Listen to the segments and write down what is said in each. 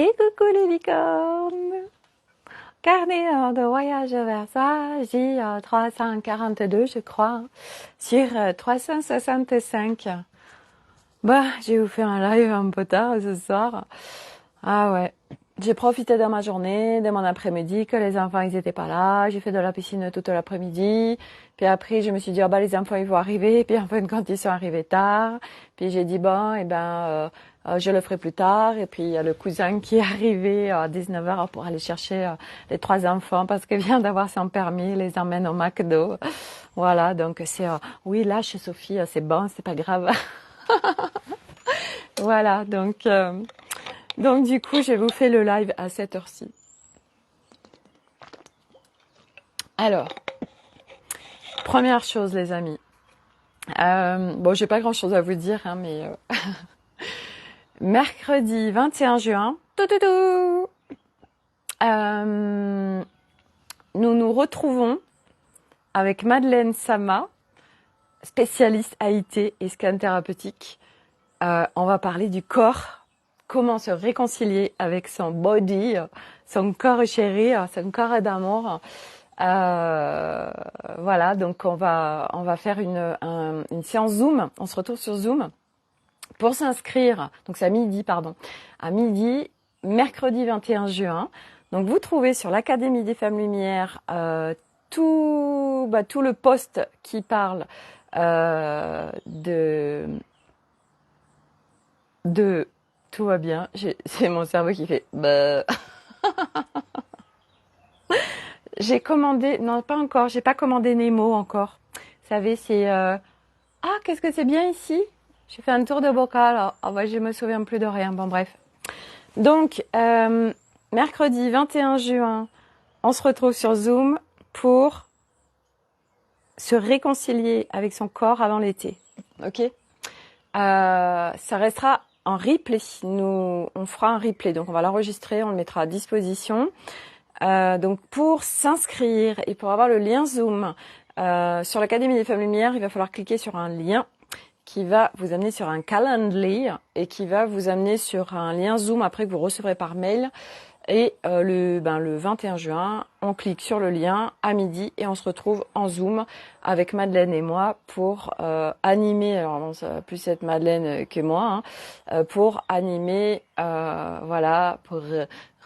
Et coucou les licornes! Carnet de voyage vers ça, J342 je crois, sur 365. Bah, j'ai vous fait un live un peu tard ce soir. Ah ouais, j'ai profité de ma journée, de mon après-midi, que les enfants ils étaient pas là. J'ai fait de la piscine toute l'après-midi. Puis après, je me suis dit, ah bah les enfants ils vont arriver. Puis en fin de compte, ils sont arrivés tard. Puis j'ai dit, bon, je le ferai plus tard. Et puis il y a le cousin qui est arrivé à 19h pour aller chercher les trois enfants parce qu'il vient d'avoir son permis. Il les emmène au McDo. Voilà, donc c'est, oui, lâche Sophie, c'est bon, c'est pas grave. Voilà, donc du coup, je vous fais le live à cette heure-ci. Alors, première chose, les amis. Bon, j'ai pas grand-chose à vous dire, hein, mais mercredi 21 juin, nous nous retrouvons avec Madeleine Sama, spécialiste AIT et scan thérapeutique. On va parler du corps, comment se réconcilier avec son body, son corps chéri, son corps d'amour. Voilà, donc on va faire une séance Zoom. On se retrouve sur Zoom pour s'inscrire. Donc c'est à midi, mercredi 21 juin. Donc vous trouvez sur l'Académie des Femmes Lumière tout le post qui parle de tout va bien. C'est mon cerveau qui fait bah. J'ai commandé, non pas encore, j'ai pas commandé Nemo encore. Vous savez, c'est qu'est-ce que c'est bien ici. J'ai fait un tour de bocal. Ah ouais, je me souviens plus de rien. Bon bref. Donc mercredi 21 juin, on se retrouve sur Zoom pour se réconcilier avec son corps avant l'été. Ok. Ça restera en replay. On fera un replay, donc on va l'enregistrer, on le mettra à disposition. Donc pour s'inscrire et pour avoir le lien Zoom sur l'Académie des Femmes Lumière, il va falloir cliquer sur un lien qui va vous amener sur un Calendly et qui va vous amener sur un lien Zoom après que vous recevrez par mail. Et le 21 juin, on clique sur le lien à midi et on se retrouve en Zoom avec Madeleine et moi pour animer, alors non, ça va plus être Madeleine que moi, pour animer, pour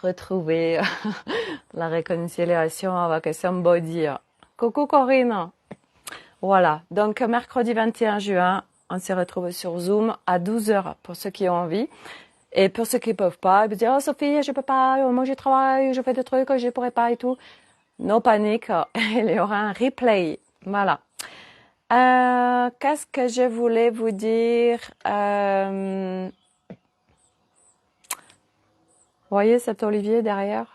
retrouver la réconciliation avec son body. Coucou Corinne. Voilà, donc mercredi 21 juin, on se retrouve sur Zoom à 12h pour ceux qui ont envie. Et pour ceux qui peuvent pas, ils me disent, oh Sophie, je peux pas, moi je travaille, je fais des trucs, je pourrais pas et tout. No panique, il y aura un replay. Voilà. Qu'est-ce que je voulais vous dire? Voyez cet olivier derrière?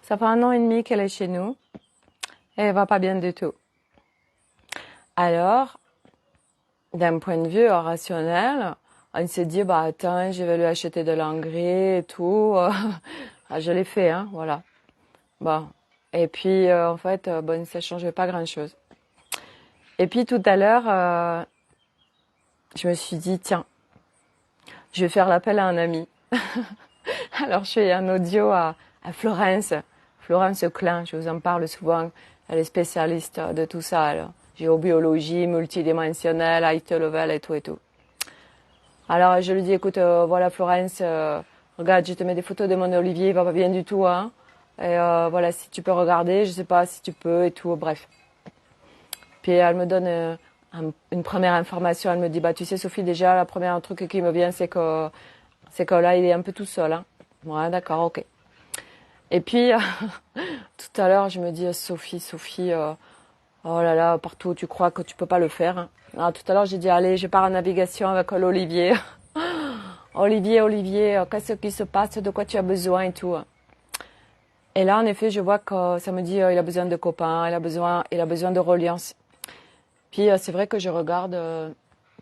Ça fait 1 an et demi qu'elle est chez nous. Et elle va pas bien du tout. Alors, d'un point de vue rationnel, on s'est dit, attends, je vais lui acheter de l'engrais et tout. Je l'ai fait, hein, voilà. Bon. Et puis, en fait, ça changeait pas grand-chose. Et puis, tout à l'heure, je me suis dit, tiens, je vais faire l'appel à un ami. Alors, je fais un audio à Florence Klein, je vous en parle souvent. Elle est spécialiste de tout ça, alors. Géobiologie, multidimensionnelle, high level et tout et tout. Alors je lui dis, écoute, voilà Florence, regarde, je te mets des photos de mon olivier, il va pas bien du tout, hein. Et voilà, si tu peux regarder, je sais pas si tu peux et tout, bref. Puis elle me donne une première information, elle me dit, tu sais Sophie, déjà, la première truc qui me vient, c'est que là, il est un peu tout seul, hein. Ouais, d'accord, ok. Et puis, tout à l'heure, je me dis, Sophie, oh là là, partout où tu crois que tu peux pas le faire, hein. Alors, tout à l'heure, j'ai dit, allez, je pars en navigation avec l'Olivier. Olivier, qu'est-ce qui se passe, de quoi tu as besoin et tout. Et là, en effet, je vois que ça me dit, il a besoin de copains, il a besoin de reliance. Puis, c'est vrai que je regarde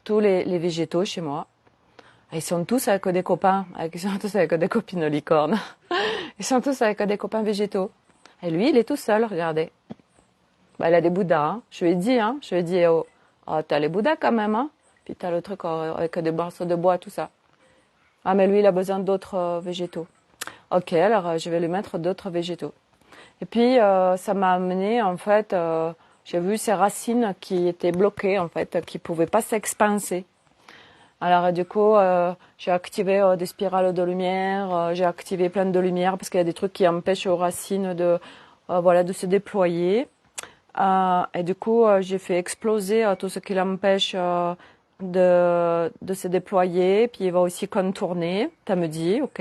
tous les végétaux chez moi. Ils sont tous avec des copains, ils sont tous avec des copines licornes. Ils sont tous avec des copains végétaux. Et lui, il est tout seul, regardez. Il a des bouddhas, hein. Je lui ai dit, t'as les bouddhas quand même, hein. Puis t'as le truc avec des morceaux de bois, tout ça. Ah, mais lui, il a besoin d'autres végétaux. Ok, alors je vais lui mettre d'autres végétaux. Et puis, ça m'a amené, en fait, j'ai vu ces racines qui étaient bloquées, en fait, qui pouvaient pas s'expanser. Alors, du coup, j'ai activé des spirales de lumière, j'ai activé plein de lumière parce qu'il y a des trucs qui empêchent aux racines de se déployer. Et du coup, j'ai fait exploser tout ce qui l'empêche de se déployer. Puis il va aussi contourner. T'as me dit, ok.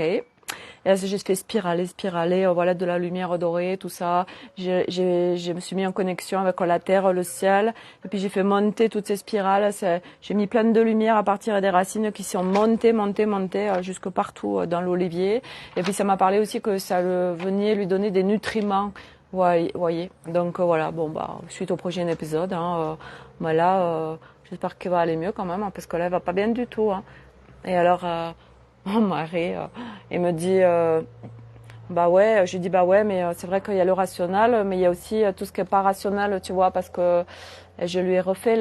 Et là, j'ai fait spiraler, de la lumière dorée, tout ça. Je me suis mis en connexion avec la terre, le ciel. Et puis j'ai fait monter toutes ces spirales. J'ai mis plein de lumière à partir des racines qui sont montées jusque partout dans l'olivier. Et puis ça m'a parlé aussi que ça venait lui donner des nutriments. Ouais, voyez. Donc voilà, bon suite au prochain épisode, j'espère qu'elle va aller mieux quand même, hein, parce que là elle va pas bien du tout. Hein. Et alors, mon mari, il me dit, bah ouais, je lui dis bah ouais, mais c'est vrai qu'il y a le rationnel, mais il y a aussi tout ce qui est pas rationnel, tu vois, parce que je lui ai refait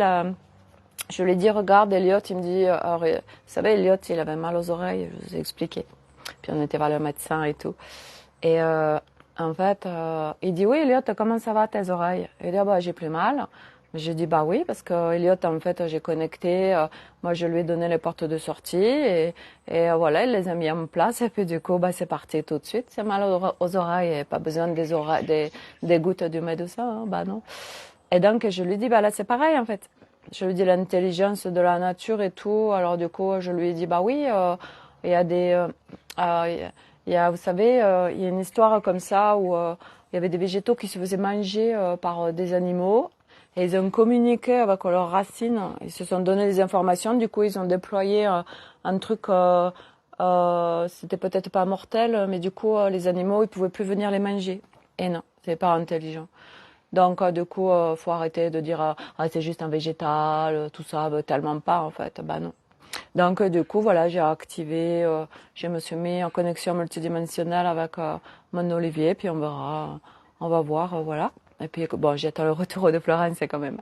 je lui ai dit regarde Elliot, il me dit, alors, vous savez Elliot, il avait mal aux oreilles, je vous ai expliqué. Puis on était vers le médecin et tout. Et en fait, il dit oui Elliot, comment ça va tes oreilles? Il dit bah j'ai plus mal. J'ai dit bah oui parce que Elliot en fait j'ai connecté, moi je lui ai donné les portes de sortie et voilà il les a mis en place et puis du coup c'est parti tout de suite. C'est mal aux oreilles et pas besoin des gouttes de médecin, hein, non. Et donc je lui dis bah là c'est pareil en fait. Je lui dis l'intelligence de la nature et tout. Alors du coup je lui ai dit bah oui il y a vous savez il y a une histoire comme ça où il y avait des végétaux qui se faisaient manger par des animaux. Et ils ont communiqué avec leurs racines, ils se sont donné des informations, du coup ils ont déployé un truc, c'était peut-être pas mortel, mais du coup les animaux ils pouvaient plus venir les manger. Et non, c'est pas intelligent. Donc du coup faut arrêter de dire c'est juste un végétal, tout ça, tellement pas en fait, bah non. Donc du coup voilà j'ai activé, je me suis mis en connexion multidimensionnelle avec mon olivier, puis on va voir, voilà. Et puis bon, j'attends le retour de Florence quand même.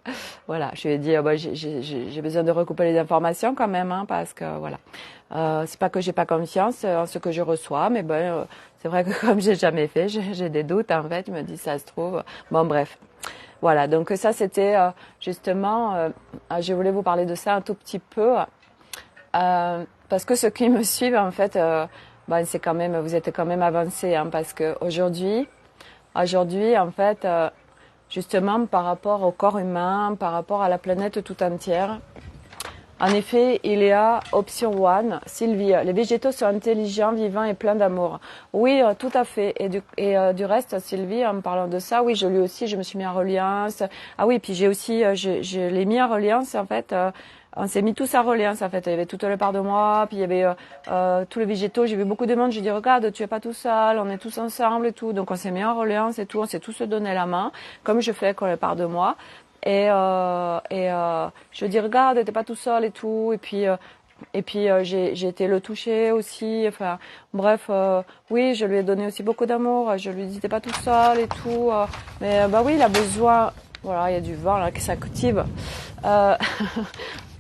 Voilà, je lui ai dit j'ai besoin de recouper les informations quand même, hein, parce que voilà, c'est pas que j'ai pas confiance en ce que je reçois, mais c'est vrai que comme j'ai jamais fait, j'ai des doutes en fait. Je me dis ça se trouve. Bon bref, voilà. Donc ça c'était justement, je voulais vous parler de ça un tout petit peu. Parce que ceux qui me suivent, en fait, c'est quand même, vous êtes quand même avancés, hein, parce que aujourd'hui, en fait, justement, par rapport au corps humain, par rapport à la planète tout entière, en effet, il y a option one, Sylvie. Les végétaux sont intelligents, vivants et pleins d'amour. Oui, tout à fait. Et du reste, Sylvie, en parlant de ça, oui, lui aussi, je me suis mis en reliance. Ah oui, puis j'ai aussi, je l'ai mis en reliance, en fait. On s'est mis tous en reliance, en fait. Il y avait toute la part de moi, puis il y avait tous les végétaux. J'ai vu beaucoup de monde. J'ai dit, regarde, tu es pas tout seul, on est tous ensemble et tout. Donc on s'est mis en reliance et tout. On s'est tous donné la main, comme je fais avec la part de moi. Et je dis regarde t'es pas tout seul et tout et puis j'ai été le toucher aussi, enfin bref, oui je lui ai donné aussi beaucoup d'amour, je lui dis t'es pas tout seul et tout, mais oui il a besoin, voilà il y a du vent là qui s'active,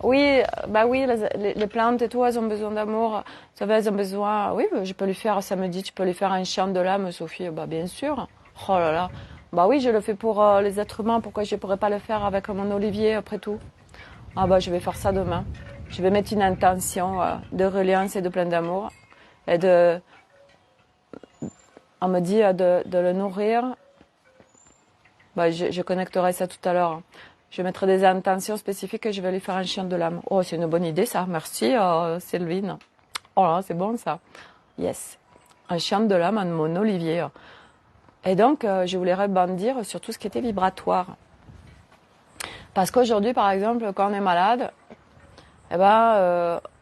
oui oui les plantes et tout elles ont besoin d'amour, vous savez elles ont besoin, oui je peux lui faire samedi, tu peux lui faire un chant de l'âme Sophie, bien sûr, oh là là. Bah oui, je le fais pour les êtres humains. Pourquoi je pourrais pas le faire avec mon olivier après tout? Je vais faire ça demain. Je vais mettre une intention de reliance et de plein d'amour. Et on me dit de le nourrir. Je connecterai ça tout à l'heure. Je mettrai des intentions spécifiques et je vais lui faire un chien de l'âme. Oh, c'est une bonne idée ça. Merci Sylvine. Oh là, c'est bon ça. Yes. Un chien de l'âme à mon olivier. Et donc, je voulais rebondir sur tout ce qui était vibratoire. Parce qu'aujourd'hui, par exemple, quand on est malade, nous,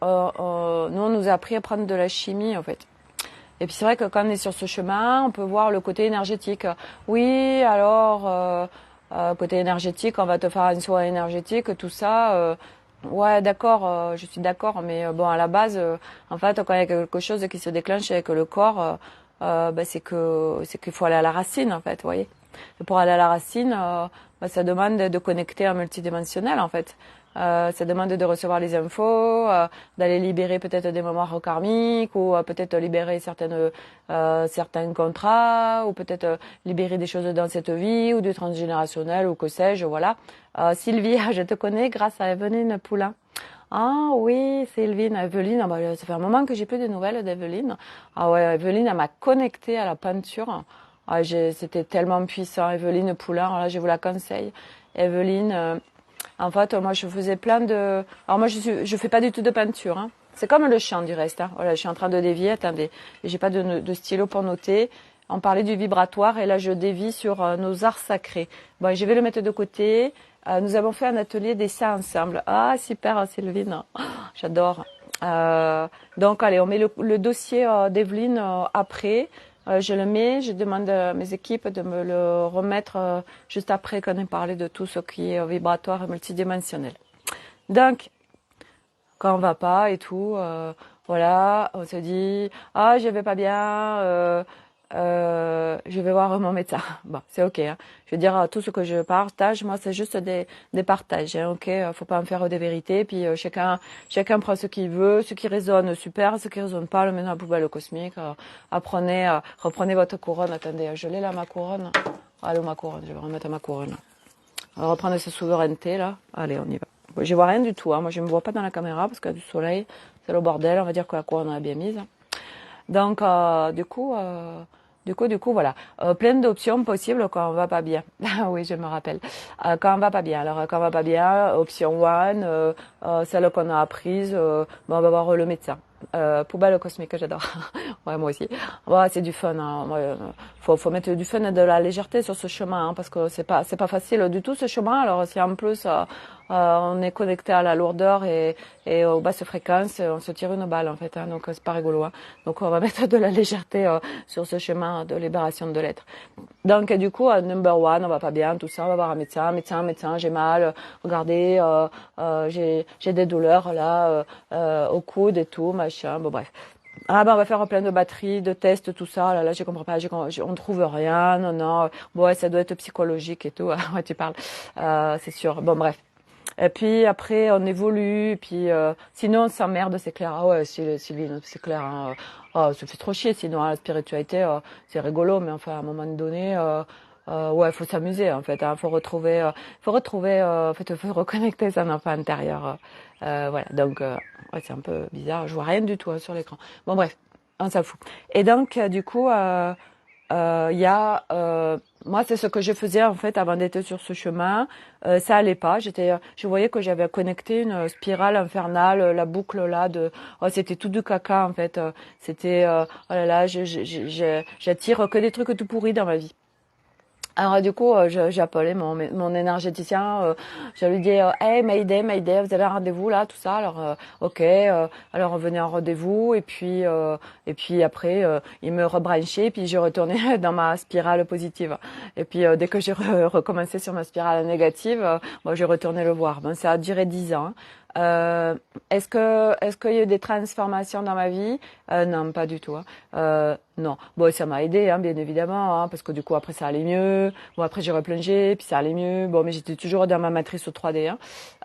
on nous a appris à prendre de la chimie, en fait. Et puis c'est vrai que quand on est sur ce chemin, on peut voir le côté énergétique. Oui, alors, côté énergétique, on va te faire un soin énergétique, tout ça. Ouais, d'accord, je suis d'accord, mais à la base, en fait, quand il y a quelque chose qui se déclenche avec le corps, c'est qu'il faut aller à la racine, en fait, vous voyez. Et pour aller à la racine, ça demande de connecter en multidimensionnel, en fait. Ça demande de recevoir les infos, d'aller libérer peut-être des mémoires karmiques ou peut-être libérer certains contrats ou peut-être libérer des choses dans cette vie ou du transgénérationnel ou que sais-je, voilà. Sylvie, je te connais grâce à Evelyne Poulain. Ah oui, Sylvine, Evelyne, bah, ça fait un moment que j'ai plus de nouvelles d'Evelyne. Ah ouais, Evelyne, elle m'a connectée à la peinture. Ah, c'était tellement puissant, Evelyne Poulain, alors là je vous la conseille. Evelyne, en fait, moi je faisais plein de... Alors moi je fais pas du tout de peinture, hein. C'est comme le chant du reste, hein. Voilà, je suis en train de dévier, attendez, j'ai pas de stylo pour noter. On parlait du vibratoire et là je dévie sur nos arts sacrés. Bon, je vais le mettre de côté. Nous avons fait un atelier dessin ensemble. Ah, super, Sylvine. Oh, j'adore. Donc, allez, on met le dossier d'Evelyne après. Je le mets, je demande à mes équipes de me le remettre juste après qu'on ait parlé de tout ce qui est vibratoire et multidimensionnel. Donc, quand on va pas et tout, voilà, on se dit, ah, je vais pas bien, je vais voir mon médecin. Bon, c'est ok, hein. Je veux dire, tout ce que je partage, moi, c'est juste des partages, hein, ok. Faut pas en faire des vérités. Puis chacun prend ce qu'il veut, ce qui résonne, super, ce qui résonne pas, le met dans la poubelle cosmique. Reprenez votre couronne. Attendez, je l'ai là, ma couronne. Allô, ma couronne, je vais remettre ma couronne. On va reprendre sa souveraineté là. Allez, on y va. Bon, je vois rien du tout, hein. Moi, je me vois pas dans la caméra parce qu'il y a du soleil. C'est le bordel. On va dire que la couronne on a bien mise. Donc, du coup, voilà. Plein d'options possibles quand on va pas bien. Oui, je me rappelle. Quand on va pas bien. Alors, quand on va pas bien, option one, celle qu'on a apprise, bon, on va voir le médecin. Poubelle cosmique, j'adore. Ouais, moi aussi. Ouais, c'est du fun, hein. Ouais, faut mettre du fun et de la légèreté sur ce chemin, hein, parce que c'est pas facile du tout ce chemin. Alors, si en plus, on est connecté à la lourdeur et aux basses fréquences, on se tire une balle, en fait, hein, donc c'est pas rigolo, hein. Donc, on va mettre de la légèreté, sur ce chemin de libération de l'être. Donc, du coup, number one, on va pas bien, tout ça, on va voir un médecin, j'ai mal, regardez, j'ai des douleurs, là, au coude et tout, machin, bon, bref. Ah ben on va faire plein de batteries, de tests, tout ça. Là, je comprends pas, on trouve rien, non. Bon, ouais, ça doit être psychologique et tout. Ouais, tu parles, c'est sûr. Bon, bref. Et puis après, on évolue. Et puis sinon, on s'emmerde, c'est clair. Ah ouais, Sylvie, c'est clair. Hein. Oh, ça fait trop chier. Sinon, la spiritualité, c'est rigolo, mais enfin, à un moment donné, ouais, faut s'amuser en fait. Hein. Faut retrouver, en fait, faut reconnecter son enfant intérieur. Voilà. Donc, ouais, c'est un peu bizarre. Je vois rien du tout, hein, sur l'écran. Bon, bref, on s'en fout. Et donc, du coup, il y a moi c'est ce que je faisais en fait avant d'être sur ce chemin. Ça allait pas, je voyais que j'avais connecté une spirale infernale, la boucle là c'était tout du caca en fait. C'était oh là là, j'attire que des trucs tout pourris dans ma vie. Alors du coup, j'ai appelé mon énergéticien, je lui dis hey Mayday, vous avez un rendez-vous là, tout ça. Alors ok, alors on venait en rendez-vous et puis après il me rebranchait puis je retournais dans ma spirale positive. Et puis dès que j'ai recommencé sur ma spirale négative, moi j'ai retourné le voir. Bon, ça a duré 10 ans. Est-ce qu'il y a eu des transformations dans ma vie? Non, pas du tout, hein. Non. Bon, ça m'a aidé, hein, bien évidemment, hein, parce que du coup après ça allait mieux. Bon, après j'ai replongé, puis ça allait mieux. Bon, mais j'étais toujours dans ma matrice au 3D,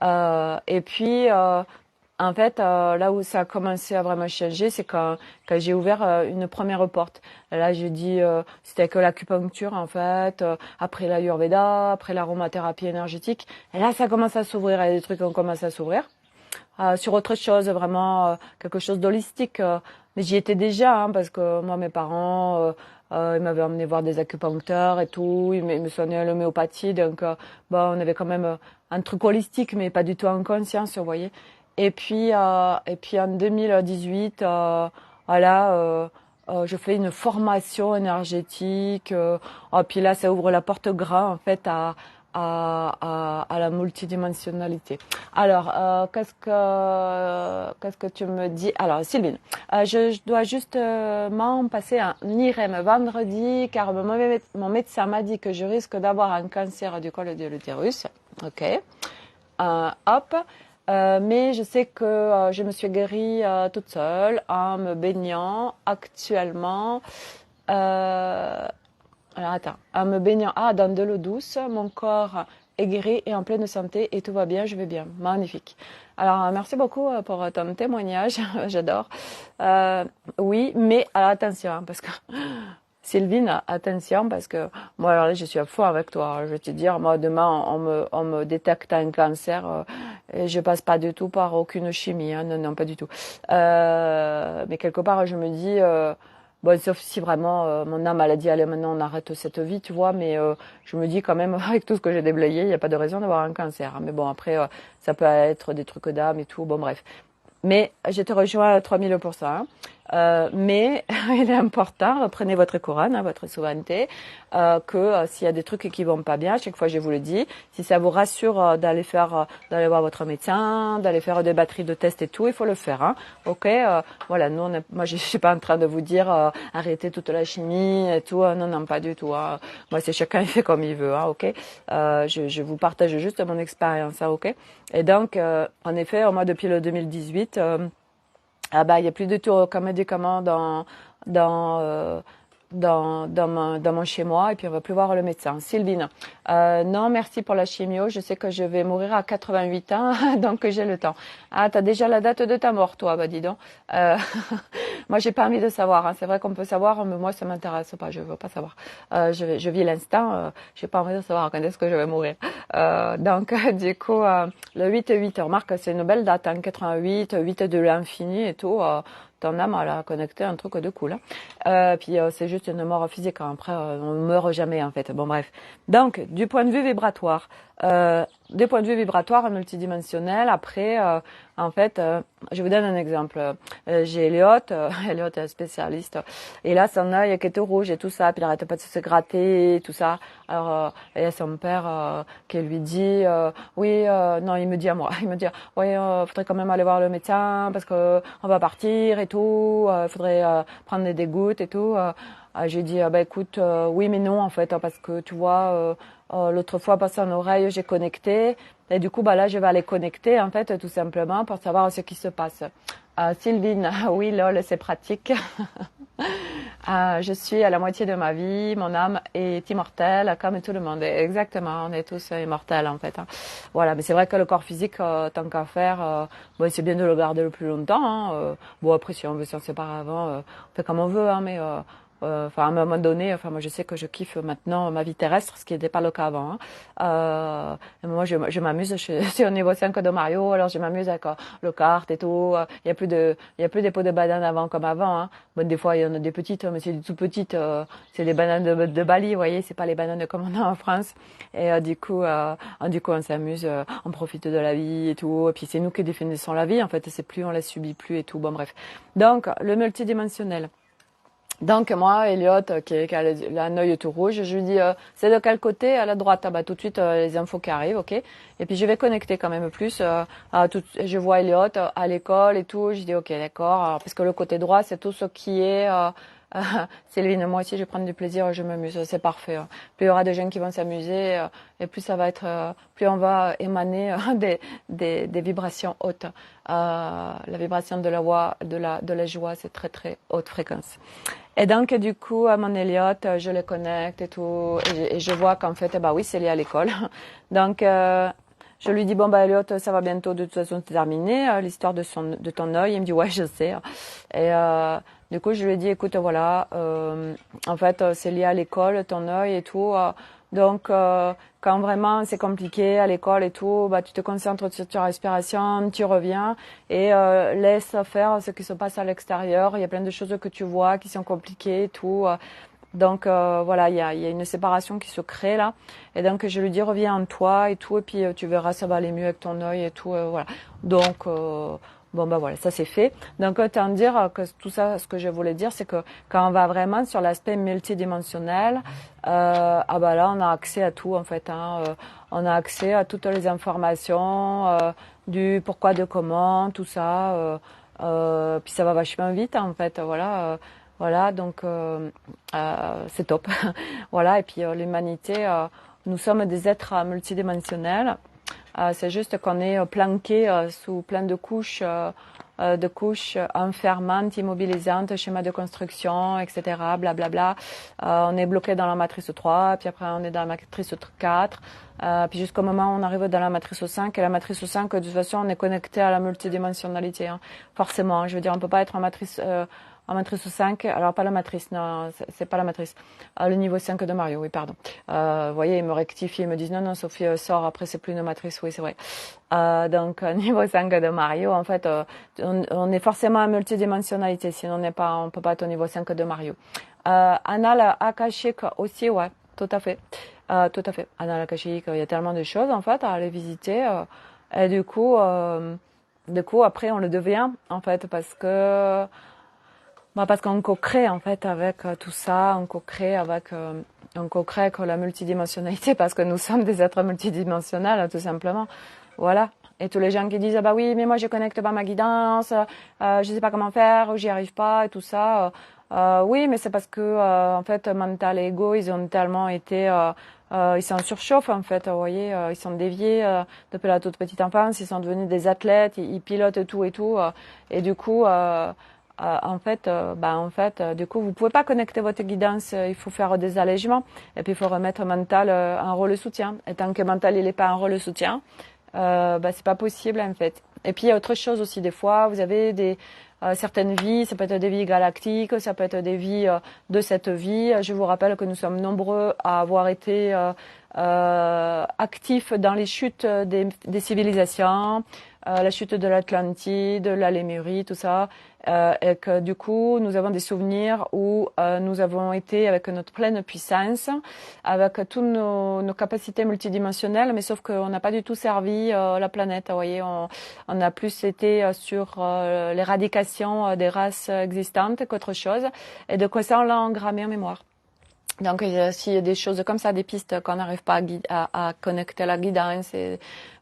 hein. Et puis en fait, là où ça a commencé à vraiment changer, c'est quand j'ai ouvert une première porte. Là, j'ai dit, c'était que l'acupuncture, en fait, après l'Ayurveda, après l'aromathérapie énergétique. Et là, ça commence à s'ouvrir, il y a des trucs qui ont commencé à s'ouvrir. Sur autre chose, vraiment quelque chose d'holistique. Mais j'y étais déjà, hein, parce que moi, mes parents, ils m'avaient emmené voir des acupuncteurs et tout. Ils me soignaient l'homéopathie. Donc, bon, on avait quand même un truc holistique, mais pas du tout en conscience, vous voyez. Et puis en 2018, voilà, je fais une formation énergétique. Puis là, ça ouvre la porte grand en fait à la multidimensionnalité. Alors, qu'est-ce que tu me dis? Alors, Sylvine, je dois justement passer un IRM vendredi car mon médecin m'a dit que je risque d'avoir un cancer du col de l'utérus. Ok. Hop. Mais je sais que je me suis guérie toute seule en me baignant actuellement. Alors attends, en me baignant dans de l'eau douce, mon corps est guéri et en pleine santé et tout va bien, je vais bien. Magnifique. Alors, merci beaucoup pour ton témoignage, j'adore. Oui, mais alors, attention, hein, parce que Sylvine, attention, parce que moi, alors là, je suis à fond avec toi. Je vais te dire, moi, demain, on me détecte un cancer et je passe pas du tout par aucune chimie. Hein, non, non, pas du tout. Mais quelque part, je me dis, bon, sauf si vraiment mon âme, elle a dit, allez, maintenant, on arrête cette vie, tu vois. Mais je me dis quand même, avec tout ce que j'ai déblayé, il n'y a pas de raison d'avoir un cancer. Hein. Mais bon, après, ça peut être des trucs d'âme et tout. Bon, bref. Mais je te rejoins à 3000%. Hein. Mais il est important, prenez votre couronne, hein, votre souveraineté, que s'il y a des trucs qui vont pas bien, à chaque fois je vous le dis, si ça vous rassure d'aller voir votre médecin, d'aller faire des batteries de tests et tout, il faut le faire. Hein. Ok, voilà, nous, moi je suis pas en train de vous dire arrêtez toute la chimie et tout, non, non, pas du tout. Hein. Moi c'est chacun il fait comme il veut, hein, ok. Je vous partage juste mon expérience, hein, ok. Et donc, en effet, moi depuis le 2018. Ah bah il y a plus de tout aucun médicament dans dans mon chez moi et puis on va plus voir le médecin. Sylvine, non merci pour la chimio. Je sais que je vais mourir à 88 ans, donc j'ai le temps. Ah t'as déjà la date de ta mort toi, bah dis donc. Moi j'ai pas envie de savoir. Hein. C'est vrai qu'on peut savoir, mais moi ça m'intéresse pas. Je veux pas savoir. Je vis l'instant. J'ai pas envie de savoir quand est-ce que je vais mourir. Donc du coup le 8-8, remarque c'est une belle date, hein, 88, 8 de l'infini et tout. Ton âme elle a connecté un truc de cool. Hein. Puis c'est juste une mort physique. Hein. Après on ne meurt jamais en fait. Bon bref. Donc du point de vue vibratoire, du point de vue vibratoire multidimensionnel. Après en fait, je vous donne un exemple. J'ai Elliot, Elliot est un spécialiste. Et là, son œil qui était rouge et tout ça, puis il arrête pas de se gratter, tout ça. Alors, il y a son père qui lui dit, oui, non, il me dit à moi, il me dit, oui, faudrait quand même aller voir le médecin parce que on va partir et tout. Faudrait prendre des gouttes et tout. J'ai dit, bah écoute, oui mais non en fait, parce que tu vois, l'autre fois par son oreille j'ai connecté et du coup bah là je vais aller connecter en fait tout simplement pour savoir ce qui se passe. Sylvine, oui lol c'est pratique. Je suis à la moitié de ma vie, mon âme est immortelle comme tout le monde. Exactement, on est tous immortels en fait. Hein. Voilà, mais c'est vrai que le corps physique, tant qu'à faire, bon, c'est bien de le garder le plus longtemps. Hein. Bon après si on veut s'en séparer avant, on fait comme on veut, hein, mais enfin à un moment donné, enfin moi je sais que je kiffe maintenant ma vie terrestre, ce qui n'était pas le cas avant. Hein. Moi je m'amuse, je suis au niveau 5 de Mario, alors je m'amuse avec le kart et tout. Il y a plus des pots de bananes avant comme avant. Hein. Bon des fois il y en a des petites, mais c'est des tout petites, c'est des bananes de Bali, vous voyez, c'est pas les bananes comme on a en France. Et du coup on s'amuse, on profite de la vie et tout. Et puis c'est nous qui définissons la vie en fait, c'est plus on la subit plus et tout. Bon bref. Donc le multidimensionnel. Donc moi, Elliot, qui a un œil tout rouge, je lui dis, c'est de quel côté? À la droite. Ah bah tout de suite les infos qui arrivent, ok. Et puis je vais connecter quand même plus. Je vois Elliot à l'école et tout. Je dis ok, d'accord. Parce que le côté droit, c'est tout ce qui est. Sylvine, moi aussi, je vais prendre du plaisir, je m'amuse, c'est parfait. Hein. Plus il y aura des gens qui vont s'amuser, et plus ça va être, plus on va émaner des vibrations hautes. La vibration de la voix, de la joie, c'est très très haute fréquence. Et donc du coup, à mon Elliot, je le connecte et tout, et je vois qu'en fait, bah oui, c'est lié à l'école. Donc je lui dis bon bah Elliot, ça va bientôt de toute façon se terminer l'histoire de ton œil. Il me dit ouais je sais. Et du coup je lui ai dit écoute voilà, en fait c'est lié à l'école, ton œil et tout. Donc quand vraiment c'est compliqué à l'école et tout, bah tu te concentres sur ta respiration, tu reviens et laisse faire ce qui se passe à l'extérieur. Il y a plein de choses que tu vois qui sont compliquées et tout. Donc voilà, il y a une séparation qui se crée là. Et donc je lui dis reviens en toi et tout, et puis tu verras ça va aller mieux avec ton œil et tout. Voilà. Donc bon bah voilà, ça c'est fait. Donc autant dire que tout ça, ce que je voulais dire, c'est que quand on va vraiment sur l'aspect multidimensionnel, ah bah là on a accès à tout en fait. Hein, on a accès à toutes les informations du pourquoi, de comment, tout ça. Puis ça va vachement vite en fait. Voilà. Voilà, donc c'est top. Voilà, et puis l'humanité, nous sommes des êtres multidimensionnels. C'est juste qu'on est planqué sous plein de couches de couches enfermantes, immobilisantes, schéma de construction, etc. Blablabla. On est bloqué dans la matrice 3, puis après on est dans la matrice 4. Puis jusqu'au moment où on arrive dans la matrice 5, et la matrice 5, de toute façon, on est connecté à la multidimensionnalité. Hein. Forcément, je veux dire, on peut pas être en matrice 5, alors pas la matrice, non, c'est pas la matrice. Le niveau 5 de Mario, oui, pardon. Vous voyez, ils me rectifient, ils me disent non, Sophie, sort, après c'est plus une matrice, oui, c'est vrai. Donc, niveau 5 de Mario, en fait, on est forcément en multidimensionnalité, sinon on peut pas être au niveau 5 de Mario. Anal akashique aussi, ouais, tout à fait. Tout à fait. Anal akashique, il y a tellement de choses, en fait, à aller visiter. Et du coup, après, on le devient, en fait, parce qu'on co-crée en fait avec tout ça, on co-crée avec la multidimensionnalité parce que nous sommes des êtres multidimensionnels tout simplement. Voilà. Et tous les gens qui disent ah bah oui mais moi je connecte pas ma guidance, je sais pas comment faire, ou j'y arrive pas et tout ça. Oui mais c'est parce que en fait mental et ego ils ont tellement été ils sont en surchauffe en fait, vous voyez, ils sont déviés depuis la toute petite enfance, ils sont devenus des athlètes, ils pilotent tout et tout, et du coup du coup, vous pouvez pas connecter votre guidance. Il faut faire des allègements. Et puis, il faut remettre mental en rôle de soutien. Et tant que mental, il n'est pas en rôle de soutien, c'est pas possible, en fait. Et puis, il y a autre chose aussi. Des fois, vous avez certaines vies. Ça peut être des vies galactiques. Ça peut être des vies de cette vie. Je vous rappelle que nous sommes nombreux à avoir été actifs dans les chutes des civilisations. La chute de l'Atlantide, la Lémurie, tout ça, et que du coup, nous avons des souvenirs où nous avons été avec notre pleine puissance, avec toutes nos capacités multidimensionnelles, mais sauf qu'on n'a pas du tout servi la planète. Vous voyez, on a plus été sur l'éradication des races existantes qu'autre chose, et de quoi ça, on l'a engrammé en mémoire. Donc, s'il y a des choses comme ça, des pistes qu'on n'arrive pas à connecter à la guidance,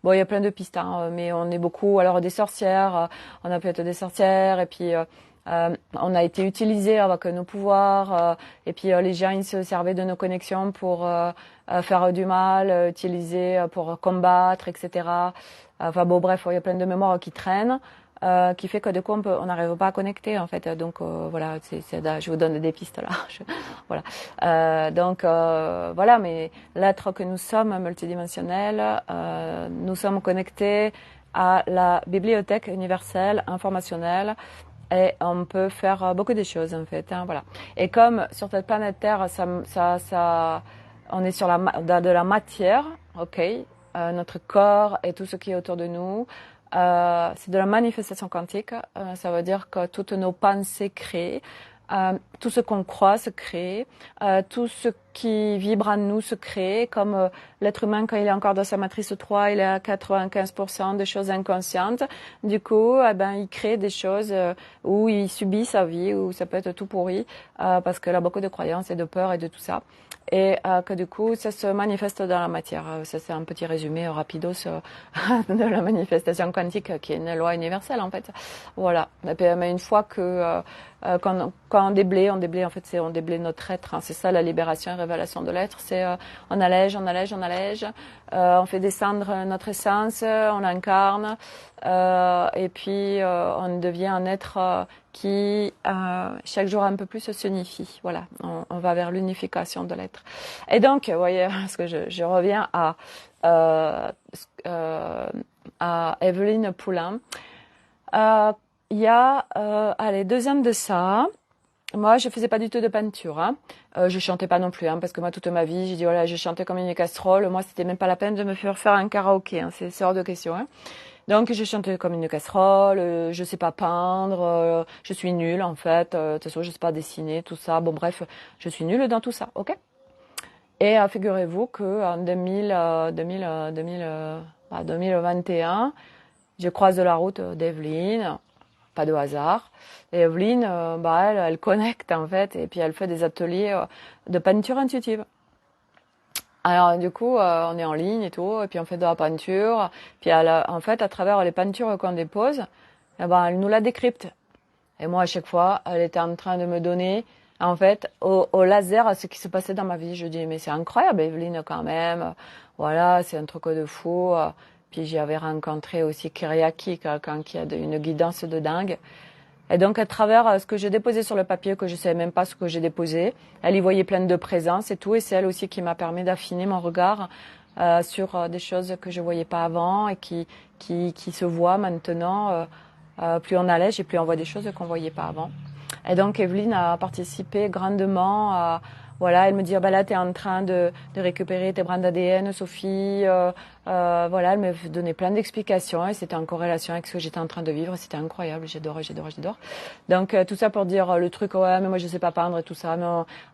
bon, il y a plein de pistes, hein, mais on est beaucoup, alors des sorcières, on a pu être des sorcières, et puis on a été utilisés avec nos pouvoirs, et puis les gens, ils se servaient de nos connexions pour faire du mal, utiliser pour combattre, etc. Enfin bon, bref, il y a plein de mémoires qui traînent. Qui fait que du coup on n'arrive pas à connecter en fait. Donc voilà, je vous donne des pistes là. Voilà. Voilà, mais l'être que nous sommes multidimensionnel, nous sommes connectés à la bibliothèque universelle informationnelle. Et on peut faire beaucoup de choses en fait. Hein, voilà. Et comme sur cette planète Terre, on est sur de la matière, ok. Notre corps et tout ce qui est autour de nous. C'est de la manifestation quantique. Ça veut dire que toutes nos pensées créent, tout ce qu'on croit se crée, tout ce qui vibre en nous se crée, comme l'être humain quand il est encore dans sa matrice 3, il est à 95% de choses inconscientes. Du coup, il crée des choses où il subit sa vie, où ça peut être tout pourri, parce qu'il a beaucoup de croyances et de peurs et de tout ça. Et que du coup, ça se manifeste dans la matière. Ça, c'est un petit résumé rapidos de la manifestation quantique, qui est une loi universelle, en fait. Voilà. Mais une fois que quand on déblaye, en fait, on déblaye notre être. Hein. C'est ça la libération et révélation de l'être. C'est on allège, on fait descendre notre essence, on l'incarne, et puis on devient un être qui chaque jour un peu plus se unifie. Voilà, on va vers l'unification de l'être. Et donc, vous voyez, parce que je reviens à Evelyne Poulain. Il y a, 2 ans de ça, moi, je faisais pas du tout de peinture. Hein. Je chantais pas non plus, hein, parce que moi, toute ma vie, j'ai dit voilà, je chantais comme une casserole. Moi, c'était même pas la peine de me faire un karaoké. Hein. C'est hors de question. Hein. Donc, je chantais comme une casserole. Je sais pas peindre. Je suis nulle en fait. De toute façon, je sais pas dessiner, tout ça. Bon, bref, je suis nulle dans tout ça. Ok. Et figurez-vous que en 2021, je croise la route d'Evelyne. Pas de hasard. Et Evelyne, elle connecte en fait, et puis elle fait des ateliers de peinture intuitive. Alors du coup, on est en ligne et tout, et puis on fait de la peinture. Puis en fait, à travers les peintures qu'on dépose, elle nous la décrypte. Et moi, à chaque fois, elle était en train de me donner, en fait, au laser, ce qui se passait dans ma vie. Je dis, mais c'est incroyable, Evelyne, quand même. Voilà, c'est un truc de fou. Puis j'avais rencontré aussi Kyriaki, quelqu'un qui a une guidance de dingue. Et donc à travers ce que j'ai déposé sur le papier, que je savais même pas ce que j'ai déposé, elle y voyait plein de présence et tout. Et c'est elle aussi qui m'a permis d'affiner mon regard sur des choses que je voyais pas avant et qui se voient maintenant. Plus on allège et plus on voit des choses qu'on voyait pas avant. Et donc Evelyne a participé grandement à, voilà, elle me dit, ah, bah là, tu es en train de récupérer tes brins d'ADN, Sophie. Voilà, elle me donnait plein d'explications et c'était en corrélation avec ce que j'étais en train de vivre. C'était incroyable, j'adore. Donc tout ça pour dire le truc, ouais, mais moi je sais pas peindre et tout ça. Mais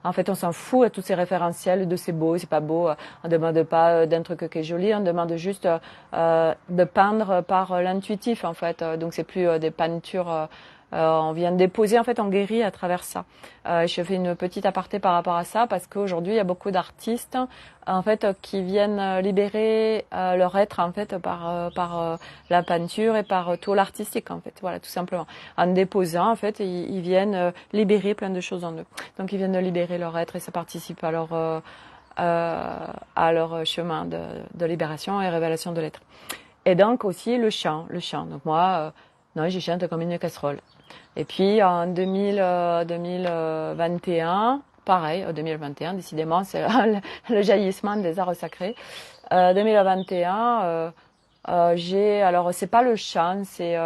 en fait, on s'en fout à tous ces référentiels de c'est beau, c'est pas beau. On demande pas d'un truc qui est joli, on demande juste de peindre par l'intuitif en fait. Donc c'est plus des peintures. On vient de déposer, en fait, on guérit à travers ça. Je fais une petite aparté par rapport à ça parce qu'aujourd'hui, il y a beaucoup d'artistes, en fait, qui viennent libérer leur être, en fait, par la peinture et par tout l'artistique, en fait. Voilà, tout simplement. En déposant, en fait, ils viennent libérer plein de choses en eux. Donc, ils viennent libérer leur être et ça participe à leur chemin de libération et révélation de l'être. Et donc aussi le chant. Donc moi, non, je chante comme une casserole. Et puis en 2021, pareil, 2021, décidément, c'est le jaillissement des arts sacrés. 2021, alors c'est pas le chant, s'il y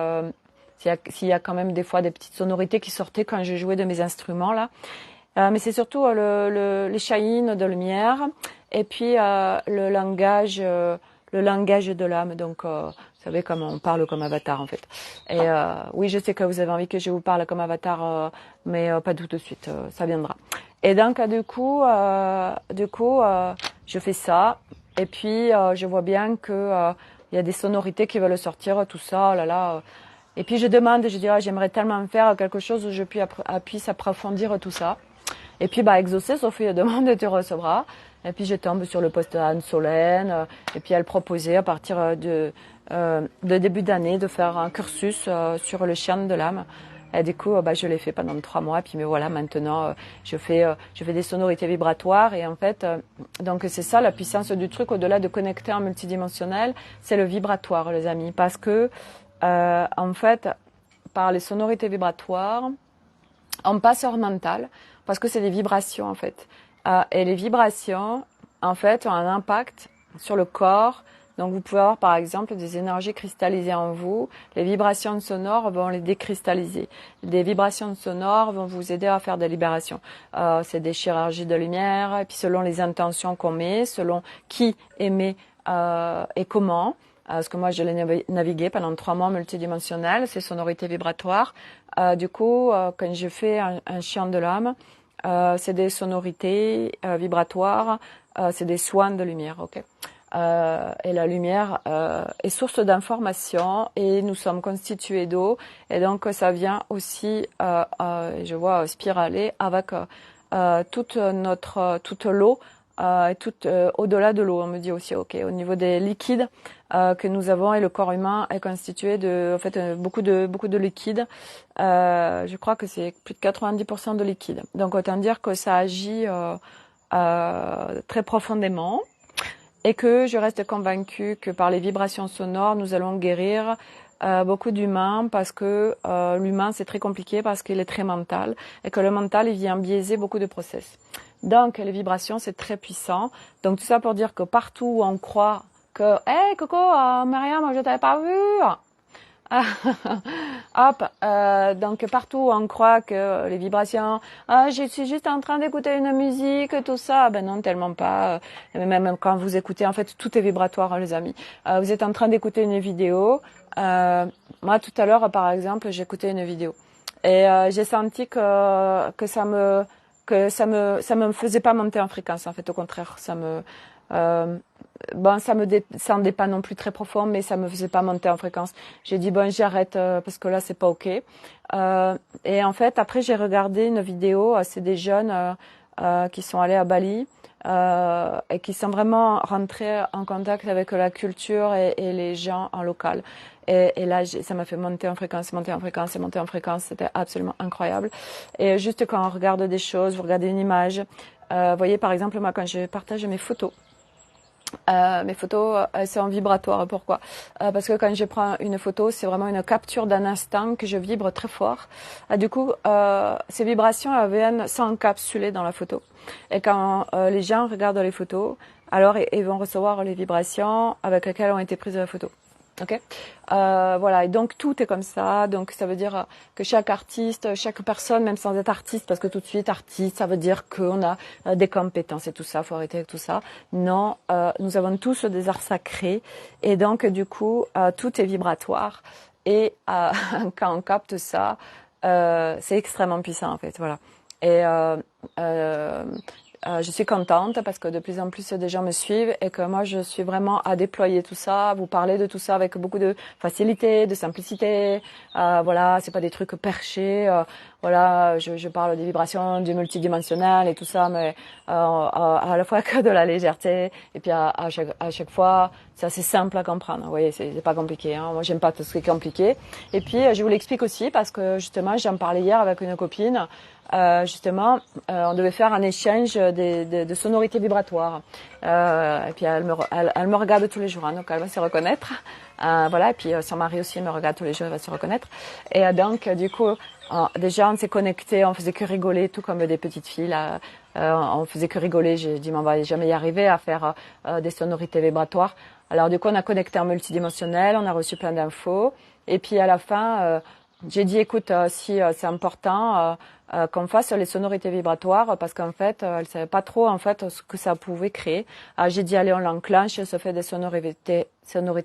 a quand même des fois des petites sonorités qui sortaient quand je jouais de mes instruments là. Mais c'est surtout les chahines de lumière et puis le langage de l'âme. Donc, vous savez comment on parle comme avatar en fait. Et oui, je sais que vous avez envie que je vous parle comme avatar, mais pas tout de suite, ça viendra. Et donc, du coup, je fais ça. Et puis, je vois bien que il y a des sonorités qui veulent sortir, tout ça, oh là là. Et puis, je demande, je dis, j'aimerais tellement faire quelque chose où je puisse approfondir tout ça. Et puis, exaucer, Sophie demande, tu recevras. Et puis, je tombe sur le poste d'Anne Solène. Et puis, elle proposait à partir de début d'année de faire un cursus sur le chant de l'âme. Et du coup, je l'ai fait pendant 3 mois. Puis, mais voilà, maintenant, je fais des sonorités vibratoires. Et en fait, donc c'est ça la puissance du truc. Au-delà de connecter en multidimensionnel, c'est le vibratoire, les amis. Parce que, en fait, par les sonorités vibratoires, on passe hors mental. Parce que c'est des vibrations, en fait. Et les vibrations, en fait, ont un impact sur le corps. Donc, vous pouvez avoir, par exemple, des énergies cristallisées en vous. Les vibrations sonores vont les décristalliser. Des vibrations sonores vont vous aider à faire des libérations. C'est des chirurgies de lumière. Et puis, selon les intentions qu'on met, selon qui émet et comment. Parce que moi, je l'ai navigué pendant 3 mois multidimensionnels, ces sonorités vibratoires. Du coup, quand je fais un chant de l'âme, c'est des sonorités vibratoires, c'est des soins de lumière, ok. Et la lumière est source d'information et nous sommes constitués d'eau et donc ça vient aussi, je vois spiraler avec toute l'eau et tout au-delà de l'eau. On me dit aussi, ok, au niveau des liquides que nous avons et le corps humain est constitué de, en fait, beaucoup de liquide. Je crois que c'est plus de 90% de liquide. Donc autant dire que ça agit très profondément et que je reste convaincue que par les vibrations sonores, nous allons guérir beaucoup d'humains parce que l'humain c'est très compliqué parce qu'il est très mental et que le mental il vient biaiser beaucoup de process. Donc les vibrations c'est très puissant. Donc tout ça pour dire que partout où on croit que hey Coco, Mariam, je t'avais pas vu. Hop, donc partout où on croit que les vibrations, je suis juste en train d'écouter une musique, tout ça, ben non, tellement pas. Même quand vous écoutez, en fait, tout est vibratoire, hein, les amis. Vous êtes en train d'écouter une vidéo. Moi, tout à l'heure, par exemple, j'écoutais une vidéo et j'ai senti que ça me faisait pas monter en fréquence. En fait, au contraire, ça me descendait pas non plus très profond, mais ça me faisait pas monter en fréquence. J'ai dit bon, j'arrête parce que là c'est pas ok. Et en fait, après j'ai regardé une vidéo. C'est des jeunes qui sont allés à Bali et qui sont vraiment rentrés en contact avec la culture et les gens en local. Et là, ça m'a fait monter en fréquence. C'était absolument incroyable. Et juste quand on regarde des choses, vous regardez une image. Voyez par exemple moi quand je partage mes photos. Mes photos, c'est en vibratoire. Pourquoi? Parce que quand je prends une photo, c'est vraiment une capture d'un instant que je vibre très fort. Du coup, ces vibrations elles viennent s'encapsuler dans la photo. Et quand les gens regardent les photos, alors ils vont recevoir les vibrations avec lesquelles ont été prises la photo. Ok, voilà, et donc tout est comme ça. Donc ça veut dire que chaque artiste, chaque personne, même sans être artiste, parce que tout de suite artiste, ça veut dire qu'on a des compétences et tout ça. Faut arrêter avec tout ça. Non, nous avons tous des arts sacrés, et donc du coup tout est vibratoire. Et quand on capte ça, c'est extrêmement puissant en fait. Voilà. Et euh, je suis contente parce que de plus en plus de gens me suivent et que moi je suis vraiment à déployer tout ça, à vous parler de tout ça avec beaucoup de facilité, de simplicité. Voilà, c'est pas des trucs perchés. Voilà, je parle des vibrations, du multidimensionnel et tout ça, mais à la fois que de la légèreté. Et puis à chaque fois, c'est assez simple à comprendre. Vous voyez, c'est pas compliqué. Hein. Moi, j'aime pas tout ce qui est compliqué. Et puis je vous l'explique aussi parce que justement, j'en parlais hier avec une copine. Justement, on devait faire un échange de sonorités vibratoires. Et puis elle me regarde tous les jours, hein, donc elle va se reconnaître. Voilà, et puis son mari aussi me regarde tous les jours, il va se reconnaître. Et donc du coup, déjà on s'est connectés, on faisait que rigoler, tout comme des petites filles. Là, on faisait que rigoler. J'ai dit, mais on va jamais y arriver à faire des sonorités vibratoires. Alors du coup, on a connecté en multidimensionnel, on a reçu plein d'infos. Et puis à la fin, j'ai dit, écoute, si c'est important qu'on fasse les sonorités vibratoires, parce qu'en fait, elle savait pas trop en fait ce que ça pouvait créer. J'ai dit, allez, on l'enclenche, ça fait des sonorités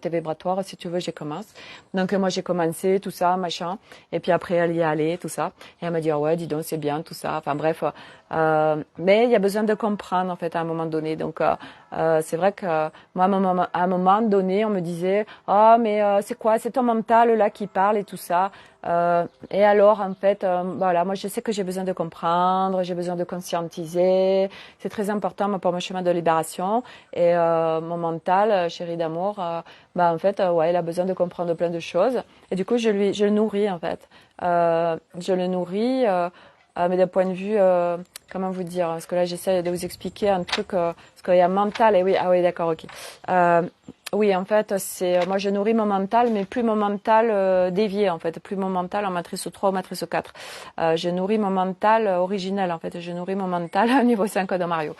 vibratoires. Si tu veux, je commence. Donc moi, j'ai commencé tout ça, machin. Et puis après, elle y est allée, tout ça. Et elle m'a dit, ah ouais, dis donc, c'est bien, tout ça. Enfin bref. Mais il y a besoin de comprendre en fait à un moment donné. Donc c'est vrai que moi à un moment donné on me disait mais c'est quoi, c'est ton mental là qui parle et tout ça. Et alors en fait voilà, moi je sais que j'ai besoin de comprendre, j'ai besoin de conscientiser. C'est très important pour mon chemin de libération. Et mon mental chéri d'amour, en fait ouais, il a besoin de comprendre plein de choses. Et du coup je le nourris en fait. Je le nourris. Mais d'un point de vue, comment vous dire, parce que là j'essaie de vous expliquer un truc, parce qu'il y a mental, et oui, ah oui, d'accord, ok. Oui, en fait, c'est moi je nourris mon mental, mais plus mon mental dévié, en fait, plus mon mental en matrice 3 ou matrice 4. Je nourris mon mental originel, en fait, je nourris mon mental au niveau 5 de Mario.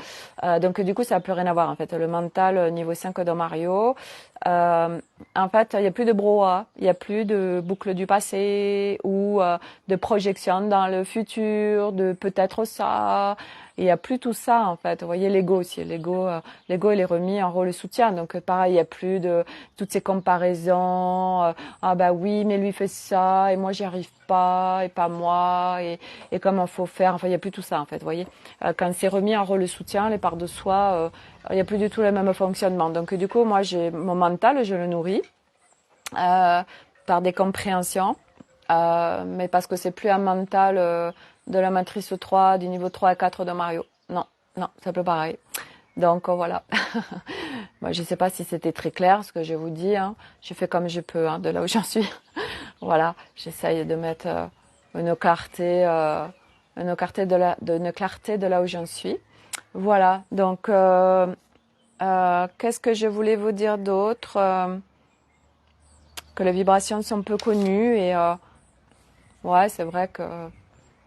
Donc du coup, ça n'a plus rien à voir, en fait. Le mental niveau 5 de Mario, en fait, il n'y a plus de brouhaha, il n'y a plus de boucle du passé ou de projection dans le futur, de peut-être ça. Il n'y a plus tout ça en fait. Vous voyez l'ego aussi. L'ego il est remis en rôle soutien. Donc pareil, il n'y a plus de toutes ces comparaisons. Ah bah oui, mais lui fait ça et moi j'y arrive pas et pas moi et comment faut faire. Enfin, il n'y a plus tout ça en fait. Vous voyez, quand c'est remis en rôle soutien, les parts de soi, il n'y a plus du tout le même fonctionnement. Donc du coup, moi j'ai mon mental, je le nourris par des compréhensions, mais parce que c'est plus un mental de la matrice 3, du niveau 3 et 4 de Mario. Non, non, c'est un peu pareil. Donc voilà. Moi, je ne sais pas si c'était très clair ce que je vous dis. Hein. Je fais comme je peux, hein, de là où j'en suis. Voilà, j'essaye de mettre une clarté de là où j'en suis. Voilà. Donc, qu'est-ce que je voulais vous dire d'autre? Que les vibrations sont peu connues et ouais, c'est vrai que.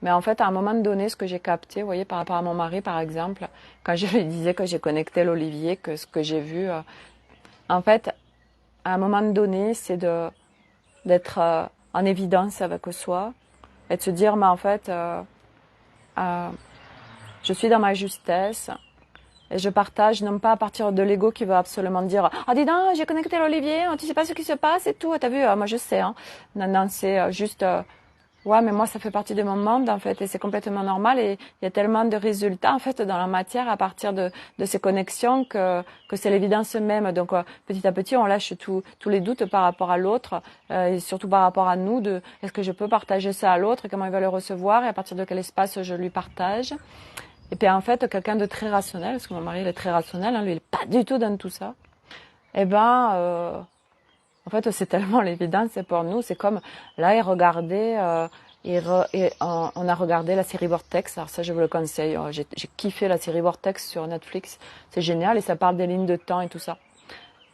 Mais en fait, à un moment donné, ce que j'ai capté, vous voyez, par rapport à mon mari, par exemple, quand je lui disais que j'ai connecté l'olivier, que ce que j'ai vu, en fait, à un moment donné, c'est d'être en évidence avec soi et de se dire, mais en fait, je suis dans ma justesse et je partage, non pas à partir de l'ego qui veut absolument dire, ah dis donc, j'ai connecté l'olivier, tu sais pas ce qui se passe et tout, t'as vu, moi je sais, hein. Non, non, c'est juste. Ouais, mais moi, ça fait partie de mon monde, en fait, et c'est complètement normal. Et il y a tellement de résultats, en fait, dans la matière à partir de ces connexions que c'est l'évidence même. Donc, petit à petit, on lâche tous les doutes par rapport à l'autre, et surtout par rapport à nous, de est-ce que je peux partager ça à l'autre, comment il va le recevoir, et à partir de quel espace je lui partage. Et puis, en fait, quelqu'un de très rationnel, parce que mon mari, il est très rationnel, hein, lui, il est pas du tout dans tout ça. Eh ben, en fait, c'est tellement l'évidence pour nous. C'est comme là, il regardait On a regardé la série Vortex. Alors ça, je vous le conseille. J'ai kiffé la série Vortex sur Netflix. C'est génial et ça parle des lignes de temps et tout ça.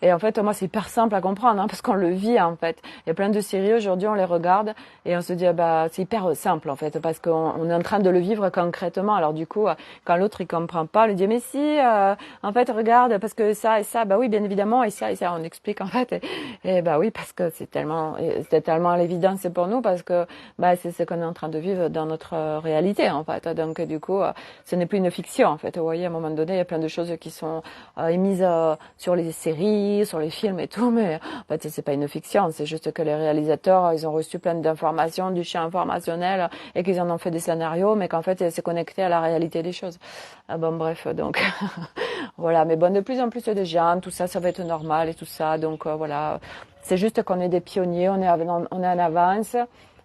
Et en fait, moi, c'est hyper simple à comprendre, parce qu'on le vit, en fait. Il y a plein de séries, aujourd'hui, on les regarde, et on se dit, c'est hyper simple, en fait, parce qu'on est en train de le vivre concrètement. Alors, du coup, quand l'autre, il comprend pas, on lui dit, mais si, en fait, regarde, parce que ça et ça, oui, bien évidemment, et ça, on explique, en fait. Et oui, parce que c'était tellement à l'évidence pour nous, parce que, c'est ce qu'on est en train de vivre dans notre réalité, en fait. Donc, du coup, ce n'est plus une fiction, en fait. Vous voyez, à un moment donné, il y a plein de choses qui sont émises sur les séries, sur les films et tout, mais en fait c'est pas une fiction, c'est juste que les réalisateurs ils ont reçu plein d'informations du champ informationnel et qu'ils en ont fait des scénarios, mais qu'en fait c'est connecté à la réalité des choses. Bref, donc voilà, mais bon, de plus en plus de gens, tout ça va être normal et tout ça, donc voilà, c'est juste qu'on est des pionniers, on est en avance,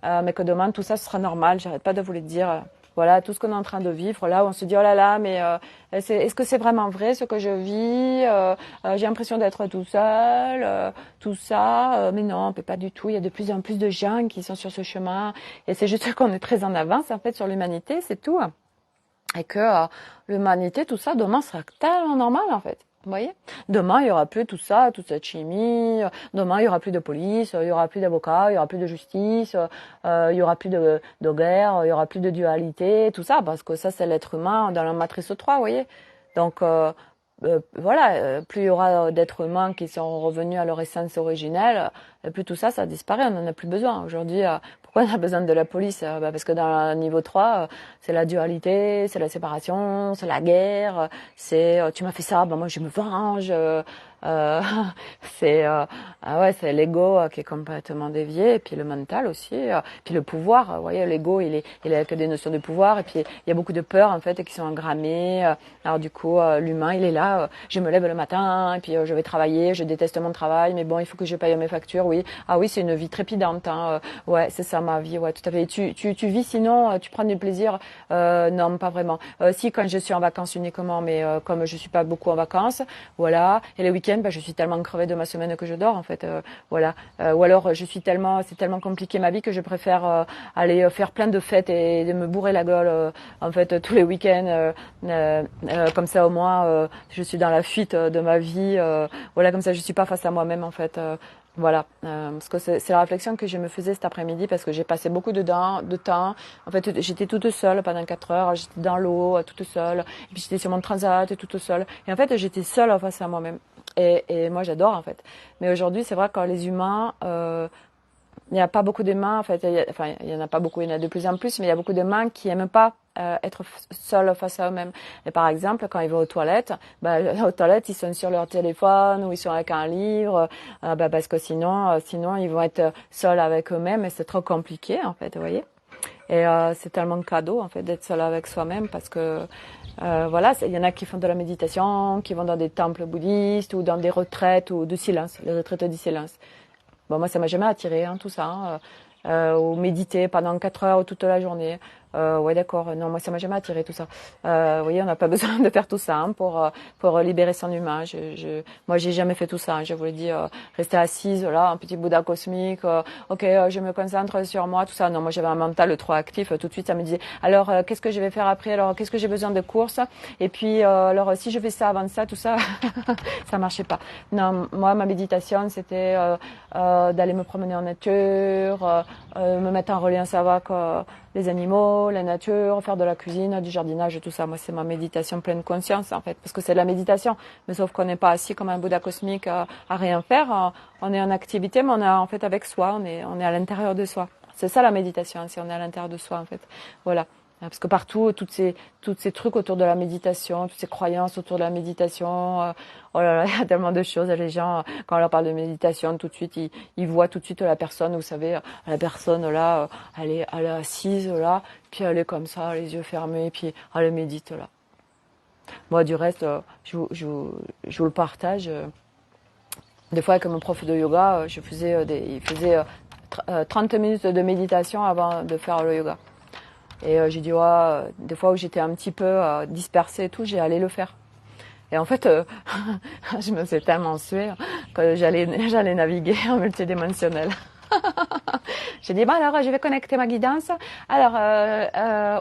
mais que demain tout ça sera normal, j'arrête pas de vous le dire. Voilà, tout ce qu'on est en train de vivre, là où on se dit, oh là là, mais est-ce que c'est vraiment vrai ce que je vis j'ai l'impression d'être tout seul, tout ça. Mais non, pas du tout. Il y a de plus en plus de gens qui sont sur ce chemin. Et c'est juste qu'on est très en avance, en fait, sur l'humanité, c'est tout. Et que l'humanité, tout ça, demain sera tellement normal, en fait. Vous voyez, demain il y aura plus tout ça, toute cette chimie. Demain il y aura plus de police, il y aura plus d'avocats, il y aura plus de justice, il y aura plus de guerre, il y aura plus de dualité, tout ça, parce que ça c'est l'être humain dans la matrice 3, vous voyez. Donc voilà, plus il y aura d'êtres humains qui sont revenus à leur essence originelle, plus tout ça, ça disparaît, on n'en a plus besoin. Aujourd'hui, pourquoi on a besoin de la police parce que dans le niveau 3, c'est la dualité, c'est la séparation, c'est la guerre, c'est tu m'as fait ça, moi je me venge. C'est l'ego qui est complètement dévié, et puis le mental aussi, puis le pouvoir. Vous voyez, l'ego, il a que des notions de pouvoir, et puis il y a beaucoup de peurs en fait qui sont engrammées. Alors du coup, l'humain, il est là. Je me lève le matin, et puis je vais travailler. Je déteste mon travail, mais bon, il faut que je paye mes factures. Oui, oui, c'est une vie trépidante. Ouais, c'est ça ma vie. Ouais, tout à fait. Tu vis sinon, tu prends du plaisir. Non, pas vraiment. Si quand je suis en vacances uniquement, mais comme je suis pas beaucoup en vacances, voilà. Et les week-ends, je suis tellement crevée de ma semaine que je dors en fait. Voilà. Ou alors c'est tellement compliqué ma vie que je préfère aller faire plein de fêtes et de me bourrer la gueule en fait tous les week-ends. Comme ça au moins, je suis dans la fuite de ma vie. Voilà, comme ça je suis pas face à moi-même en fait. Voilà, parce que c'est la réflexion que je me faisais cet après-midi parce que j'ai passé beaucoup de temps. En fait, j'étais toute seule pendant 4 heures, j'étais dans l'eau toute seule, et puis j'étais sur mon transat toute seule. Et en fait, j'étais seule face à moi-même. Et moi, j'adore en fait. Mais aujourd'hui, c'est vrai que les humains, il n'y a pas beaucoup d'humains, en fait, il y en a pas beaucoup, il y en a de plus en plus, mais il y a beaucoup d'humains qui aiment pas être seuls face à eux-mêmes. Et par exemple, quand ils vont aux toilettes, aux toilettes, ils sont sur leur téléphone ou ils sont avec un livre, parce que sinon, ils vont être seuls avec eux-mêmes et c'est trop compliqué, en fait, vous voyez. Et c'est tellement cadeau, en fait, d'être seul avec soi-même parce que voilà, il y en a qui font de la méditation, qui vont dans des temples bouddhistes ou dans des retraites ou de silence, les retraites du silence. Bon, moi, ça m'a jamais attiré, tout ça, ou méditer pendant 4 heures ou toute la journée. Ouais, d'accord. Non, moi, ça m'a jamais attiré tout ça. Vous voyez, on n'a pas besoin de faire tout ça pour libérer son humain. Moi, j'ai jamais fait tout ça. Je vous l'ai dit, rester assise là, un petit Bouddha cosmique. Ok, je me concentre sur moi, tout ça. Non, moi, j'avais un mental trop actif. Tout de suite, ça me disait. Alors, qu'est-ce que je vais faire après? Alors, qu'est-ce que j'ai besoin de courses? Et puis, alors, si je fais ça avant ça, tout ça, ça marchait pas. Non, moi, ma méditation, c'était d'aller me promener en nature, me mettre en reliance avec les animaux, la nature, faire de la cuisine, du jardinage, tout ça. Moi, c'est ma méditation pleine conscience, en fait, parce que c'est de la méditation. Mais sauf qu'on n'est pas assis comme un Bouddha cosmique à rien faire. On est en activité, mais on est en fait avec soi. On est à l'intérieur de soi. C'est ça la méditation, si on est à l'intérieur de soi, en fait. Voilà. Parce que partout, toutes ces trucs autour de la méditation, toutes ces croyances autour de la méditation, oh là là, il y a tellement de choses. Les gens, quand on leur parle de méditation, tout de suite, ils voient tout de suite la personne, vous savez, la personne là, elle est assise là, puis elle est comme ça, les yeux fermés, puis elle médite là. Moi, du reste, je vous le partage. Des fois, avec mon prof de yoga, il faisait 30 minutes de méditation avant de faire le yoga. Et j'ai dit, des fois où j'étais un petit peu dispersée et tout, j'ai allé le faire. Et en fait, je me faisais tellement suer que j'allais naviguer en multidimensionnel. J'ai dit, bon alors, je vais connecter ma guidance. Alors,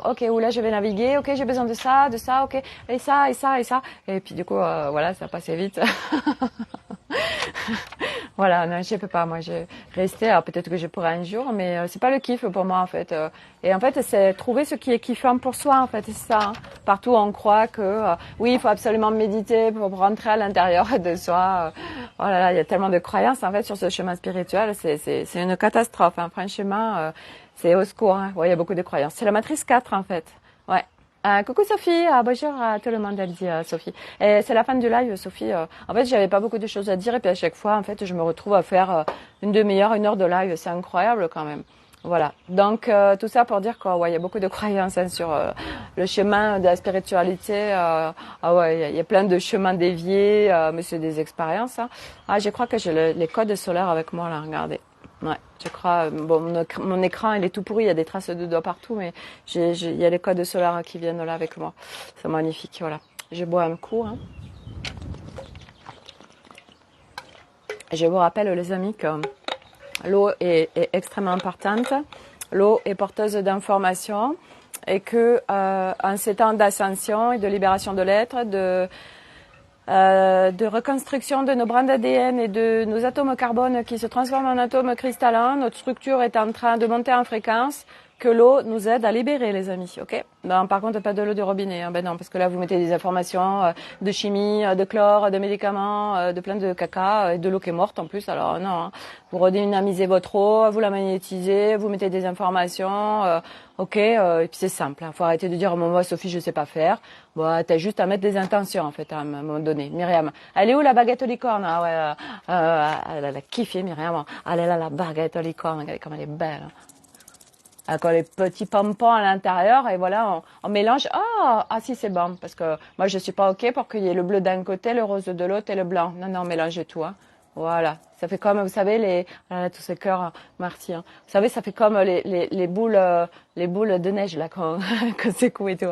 ok, où là, je vais naviguer. Ok, j'ai besoin de ça, ok. Et ça, et ça, et ça. Et puis, du coup, voilà, ça passait vite. Voilà, non, je peux pas. Moi, j'ai resté. Alors peut-être que je pourrais un jour, mais c'est pas le kiff pour moi en fait. Et en fait, c'est trouver ce qui est kiffant pour soi en fait. C'est ça. Hein. Partout, on croit que oui, il faut absolument méditer pour rentrer à l'intérieur de soi. Oh là là, il y a tellement de croyances en fait sur ce chemin spirituel. C'est une catastrophe. Hein. Franchement, c'est au secours. Hein. Ouais, il y a beaucoup de croyances. C'est la matrice 4 en fait. Ouais. Coucou Sophie, bonjour à tout le monde, elle dit Sophie. Et c'est la fin du live, Sophie. En fait, j'avais pas beaucoup de choses à dire et puis à chaque fois, en fait, je me retrouve à faire une demi-heure, 1 heure de live. C'est incroyable quand même. Voilà. Donc tout ça pour dire qu'il ouais, y a beaucoup de croyances hein, sur le chemin de la spiritualité. Ah ouais, il y a plein de chemins déviés, mais c'est des expériences. Hein. Ah, je crois que j'ai les codes solaires avec moi là. Regardez. Ouais, je crois. Bon, mon écran, il est tout pourri. Il y a des traces de doigts partout, mais il y a les codes solaires qui viennent là avec moi. C'est magnifique. Voilà. Je bois un coup. Hein. Je vous rappelle, les amis, que l'eau est extrêmement importante. L'eau est porteuse d'informations et que en ces temps d'ascension et de libération de l'être, de reconstruction de nos brins d'ADN et de nos atomes carbone qui se transforment en atomes cristallins, notre structure est en train de monter en fréquence, que l'eau nous aide à libérer, les amis, ok? Non, par contre, pas de l'eau du robinet, hein. Ben non, parce que là, vous mettez des informations de chimie, de chlore, de médicaments, de plein de caca, et de l'eau qui est morte en plus, alors non. Hein. Vous redynamisez votre eau, vous la magnétisez, vous mettez des informations, ok, et puis c'est simple. Hein. Faut arrêter de dire, moi, Sophie, je sais pas faire. Bon, t'as juste à mettre des intentions, en fait, à un moment donné. Myriam, elle est où la baguette licorne? Ah ouais, elle a kiffé, Myriam. Elle est là, la baguette licorne, regardez comme elle est belle. Hein. Avec les petits pompons à l'intérieur et voilà, on mélange. Ah si, c'est bon parce que moi je suis pas ok pour qu'il y ait le bleu d'un côté, le rose de l'autre et le blanc. Non, non, mélangez tout. Hein. Voilà, ça fait comme, vous savez, tous ces cœurs, merci. Hein. Vous savez, ça fait comme les boules de neige là quand c'est cool et tout.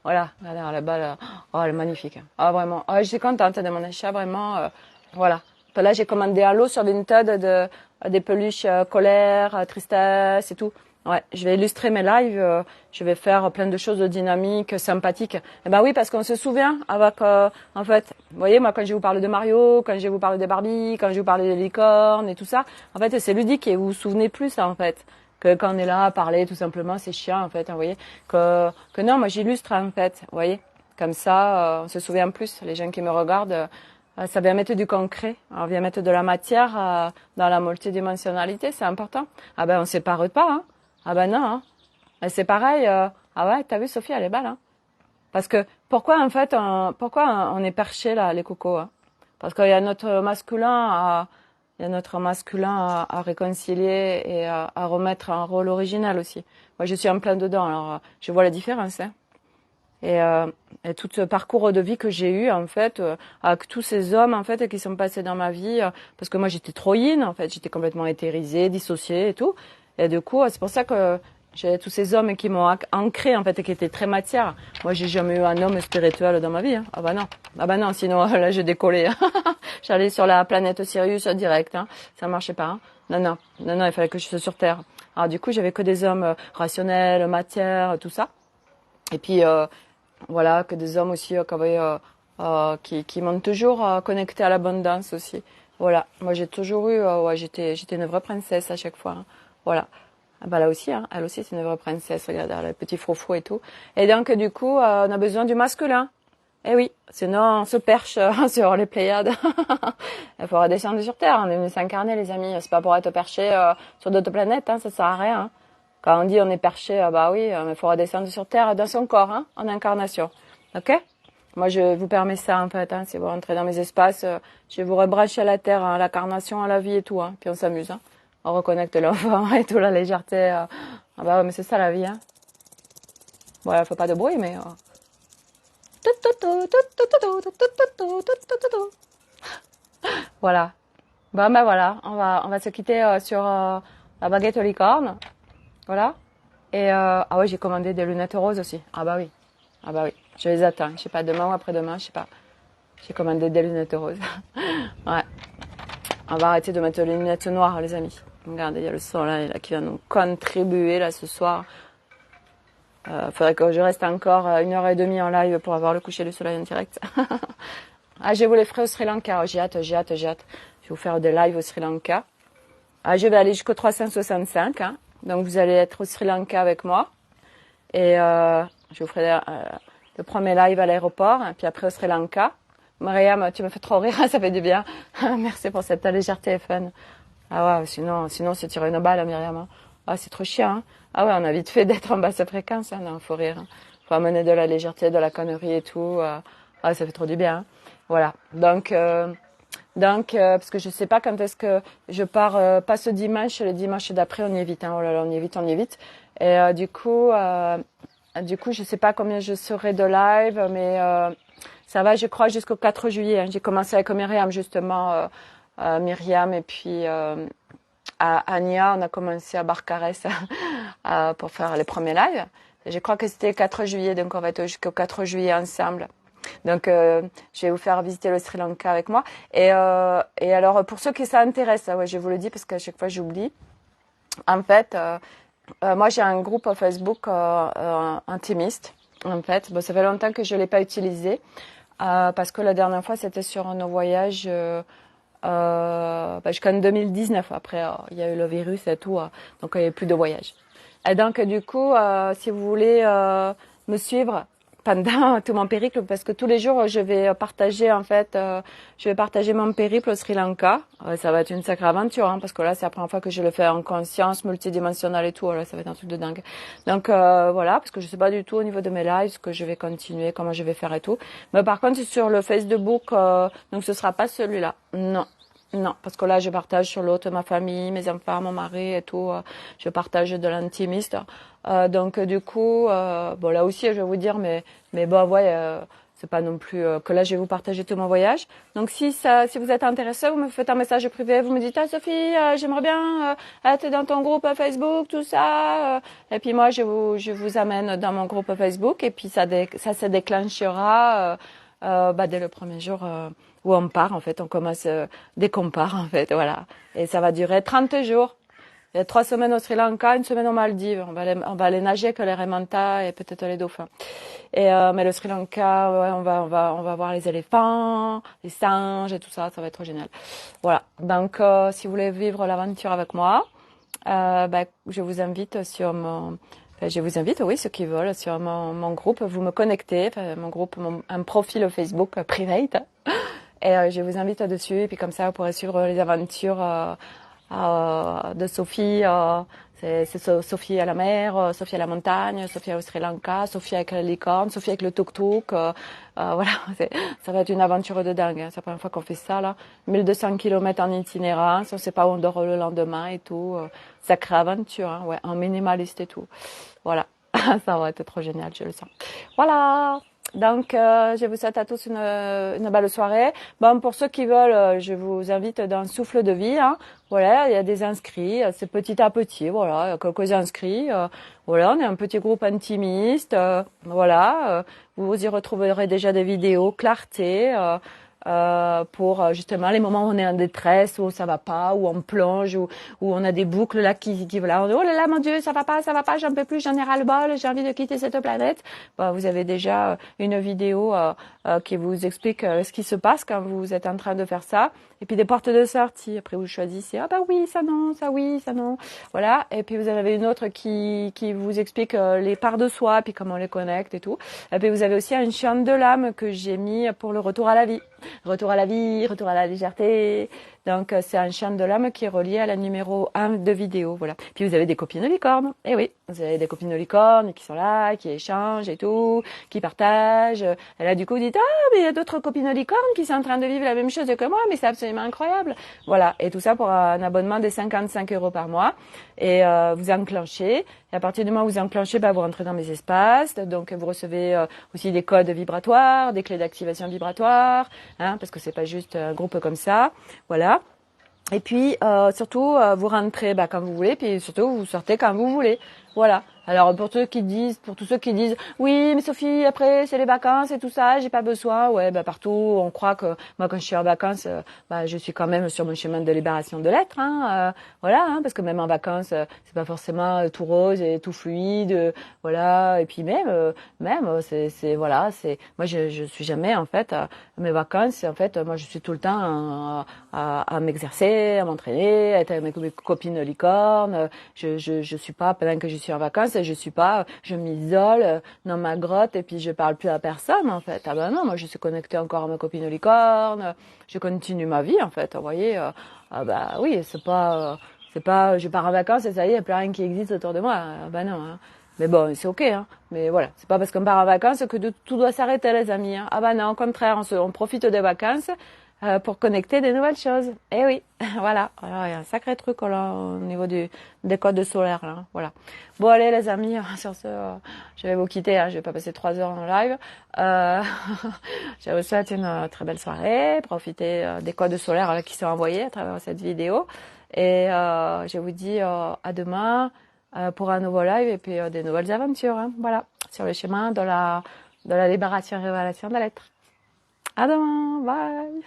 Voilà, regardez là-bas, là. Oh, elle est magnifique. Ah vraiment, je suis contente de mon achat vraiment. Voilà. Là, j'ai commandé à l'eau sur Vinted des peluches colère, tristesse et tout. Ouais, je vais illustrer mes lives, je vais faire plein de choses dynamiques, sympathiques. Eh ben oui, parce qu'on se souvient avec, en fait, vous voyez, moi quand je vous parle de Mario, quand je vous parle de Barbie, quand je vous parle des licornes et tout ça, en fait, c'est ludique et vous vous souvenez plus, ça, en fait. Que quand on est là à parler, tout simplement, c'est chiant, en fait, hein, vous voyez. Que non, moi j'illustre, en fait, vous voyez. Comme ça, on se souvient plus. Les gens qui me regardent, ça vient mettre du concret, on vient mettre de la matière dans la multidimensionnalité, c'est important. Ah ben, on sépare pas, hein. Ah ben non, hein. C'est pareil. Ah ouais, t'as vu Sophie, elle est belle, hein. Parce que pourquoi en fait, pourquoi on est perché là, les cocos, hein. Parce qu'il y a notre masculin à réconcilier et à remettre un rôle original aussi. Moi, je suis en plein dedans, alors je vois la différence, hein. Et tout ce parcours de vie que j'ai eu en fait avec tous ces hommes en fait qui sont passés dans ma vie parce que moi j'étais trop yin en fait, j'étais complètement éthérisée, dissociée et tout. Et du coup, c'est pour ça que j'ai tous ces hommes qui m'ont ancré en fait et qui étaient très matière. Moi, j'ai jamais eu un homme spirituel dans ma vie. Hein. Ah bah non, sinon là je décollais. J'allais sur la planète Sirius direct. Hein. Ça marchait pas. Hein. Non, il fallait que je sois sur Terre. Alors du coup, j'avais que des hommes rationnels, matière, tout ça. Et puis voilà, que des hommes aussi qui m'ont toujours connecté à l'abondance aussi. Voilà, moi j'ai toujours eu, j'étais une vraie princesse à chaque fois. Hein. Voilà. Ah bah là aussi, hein, elle aussi c'est une vraie princesse, regarde, elle a le petit froufrou et tout. Et donc du coup, on a besoin du masculin. Eh oui, sinon on se perche sur les Pléiades. Il faut redescendre sur Terre, on est venu s'incarner les amis, c'est pas pour être perché sur d'autres planètes, hein, ça sert à rien. Hein. Quand on dit on est perché, bah oui, mais il faut redescendre sur Terre dans son corps, hein, en incarnation. Ok? Moi, je vous permets ça, en fait, hein, si vous rentrez dans mes espaces, je vous rebranche à la Terre, hein, à l'incarnation, à la vie et tout, hein, puis on s'amuse, hein. On reconnecte l'enfant et tout, la légèreté. Ah bah ouais, mais c'est ça la vie, hein. Voilà, faut pas de bruit, mais... Voilà. Bon, ben voilà, on va se quitter sur la baguette aux licornes. Voilà. Et ah ouais, j'ai commandé des lunettes roses aussi. Ah bah oui. Je les attends. Je sais pas, demain ou après-demain, je sais pas. J'ai commandé des lunettes roses. Ouais. On va arrêter de mettre les lunettes noires, les amis. Regardez, il y a le soleil là qui va nous contribuer là ce soir. Faudrait que je reste encore 1h30 en live pour avoir le coucher du soleil en direct. Ah, je vous les ferai au Sri Lanka. Oh, j'ai hâte. Je vais vous faire des lives au Sri Lanka. Ah, je vais aller jusqu'au 365. Hein. Donc, vous allez être au Sri Lanka avec moi. Et je vous ferai le premier live à l'aéroport. Hein, puis après au Sri Lanka. Mariam, tu me fais trop rire. Ça fait du bien. Merci pour cette légèreté et fun. Ah ouais, sinon c'est tirer une balle, Myriam. Hein. Ah, c'est trop chiant. Hein. Ah ouais, on a vite fait d'être en basse fréquence. Hein. Non, faut rire. Hein. Faut amener de la légèreté, de la connerie et tout. Ah, ça fait trop du bien. Hein. Voilà. Donc, parce que je sais pas quand est-ce que je pars, pas ce dimanche, le dimanche d'après, on y est vite. Hein. Oh là là, on y est vite. Et du coup, je sais pas combien je serai de live, mais ça va, je crois, jusqu'au 4 juillet. Hein. J'ai commencé avec Myriam, justement, Myriam et puis à Ania, on a commencé à Barcarès pour faire les premiers lives. Et je crois que c'était 4 juillet, donc on va être jusqu'au 4 juillet ensemble. Donc, je vais vous faire visiter le Sri Lanka avec moi. Et alors, pour ceux qui ça intéresse, ouais, je vous le dis parce qu'à chaque fois j'oublie. En fait, moi j'ai un groupe Facebook intimiste. En fait, bon, ça fait longtemps que je l'ai pas utilisé parce que la dernière fois c'était sur nos voyages. Jusqu'en 2019. Après, il y a eu le virus et tout, donc il n'y avait plus de voyage. Et donc, du coup, si vous voulez me suivre pendant tout mon périple, parce que tous les jours, je vais partager, en fait, je vais partager mon périple au Sri Lanka. Ça va être une sacrée aventure, hein, parce que là, c'est la première fois que je le fais en conscience multidimensionnelle et tout. Là, ça va être un truc de dingue. Donc, voilà, parce que je sais pas du tout au niveau de mes lives ce que je vais continuer, comment je vais faire et tout. Mais par contre, sur le Facebook, donc ce sera pas celui-là. Non, parce que là, je partage sur l'autre ma famille, mes enfants, mon mari et tout. Je partage de l'intimiste. Donc, du coup, bon, là aussi, je vais vous dire, mais bon, ouais, c'est pas non plus que là, je vais vous partager tout mon voyage. Donc, si vous êtes intéressé, vous me faites un message privé, vous me dites, ah, Sophie, j'aimerais bien être dans ton groupe Facebook, tout ça. Et puis, moi, je vous amène dans mon groupe Facebook. Et puis, ça se déclenchera dès le premier jour où on part, en fait. On commence dès qu'on part, en fait, voilà. Et ça va durer 30 jours. Il y a 3 semaines au Sri Lanka, 1 semaine aux Maldives. On va aller nager avec les raimanta et peut-être les dauphins. Et mais le Sri Lanka, ouais, on va voir les éléphants, les singes et tout ça. Ça va être trop génial. Voilà. Donc, si vous voulez vivre l'aventure avec moi, je vous invite sur mon... je vous invite, oui, ceux qui veulent, sur mon groupe, vous me connectez, mon groupe, un profil Facebook private, et je vous invite dessus, et puis comme ça, vous pourrez suivre les aventures de Sophie. C'est Sophie à la mer, Sophie à la montagne, Sophie au Sri Lanka, Sophie avec la licorne, Sophie avec le tuk-tuk. Voilà, ça va être une aventure de dingue. Hein. C'est la première fois qu'on fait ça, là. 1200 kilomètres en itinérance, on sait pas où on dort le lendemain et tout. Sacrée aventure, hein, ouais, en minimaliste et tout. Voilà, ça va être trop génial, je le sens. Voilà. Donc, je vous souhaite à tous une belle soirée. Bon, pour ceux qui veulent, je vous invite dans Souffle de vie. Hein. Voilà, il y a des inscrits. C'est petit à petit. Voilà, il y a quelques inscrits. Voilà, on est un petit groupe intimiste. Voilà, vous y retrouverez déjà des vidéos clarté. Pour justement les moments où on est en détresse, où ça va pas, où on plonge, où on a des boucles là qui voilà, on dit, oh là là mon Dieu, ça va pas, j'en peux plus, j'en ai ras-le-bol, j'ai envie de quitter cette planète. Bah, vous avez déjà une vidéo qui vous explique ce qui se passe quand vous êtes en train de faire ça, et puis des portes de sortie. Après vous choisissez, ah bah oui, ça non, ça oui, ça non, voilà. Et puis vous en avez une autre qui vous explique les parts de soi, puis comment on les connecte et tout. Et puis vous avez aussi un chant de l'âme que j'ai mis pour le retour à la vie. Retour à la vie, retour à la légèreté. Donc, c'est un chant de l'âme qui est relié à la numéro 1 de vidéo. Voilà. Puis, vous avez des copines de licorne. Eh oui, vous avez des copines de licorne qui sont là, qui échangent et tout, qui partagent. Et là, du coup, vous dites, ah, mais il y a d'autres copines de licorne qui sont en train de vivre la même chose que moi, mais c'est absolument incroyable. Voilà. Et tout ça pour un abonnement de 55 € par mois. Et vous enclenchez. Et à partir du moment où vous enclenchez, vous rentrez dans mes espaces. Donc, vous recevez aussi des codes vibratoires, des clés d'activation vibratoire, hein, parce que c'est pas juste un groupe comme ça. Voilà. Et puis, surtout, vous rentrez quand vous voulez, puis surtout, vous sortez quand vous voulez. Voilà. Alors pour tous ceux qui disent, oui, mais Sophie, après c'est les vacances et tout ça, j'ai pas besoin. Ouais, bah partout, on croit que moi quand je suis en vacances, bah je suis quand même sur mon chemin de libération de l'être, hein. Voilà, hein, parce que même en vacances, c'est pas forcément tout rose et tout fluide, voilà. Et puis c'est voilà, c'est moi je suis jamais en fait mes vacances. En fait, moi je suis tout le temps à m'exercer, à m'entraîner, à être avec mes copines licornes. Je suis pas, pendant que je suis en vacances, je suis pas, je m'isole dans ma grotte et puis je parle plus à personne, en fait. Ah ben non, moi je suis connectée encore à ma copine licorne, je continue ma vie, en fait, vous voyez. Ah bah oui, c'est pas, je pars en vacances et ça y est, il n'y a plus rien qui existe autour de moi. Ah ben non, hein. Mais bon, c'est ok, hein. Mais voilà, c'est pas parce qu'on part en vacances que tout doit s'arrêter, les amis, hein. Ah ben non, au contraire, on profite des vacances pour connecter des nouvelles choses. Eh oui, voilà. Alors, il y a un sacré truc là au niveau des codes solaires là. Voilà. Bon allez les amis, sur ce, je vais vous quitter. Hein, je vais pas passer 3 heures en live. Je vous souhaite une très belle soirée. Profitez des codes solaires là, qui sont envoyés à travers cette vidéo. Et je vous dis à demain pour un nouveau live et puis des nouvelles aventures. Hein, voilà, sur le chemin de la libération et révélation de l'être. À demain, bye.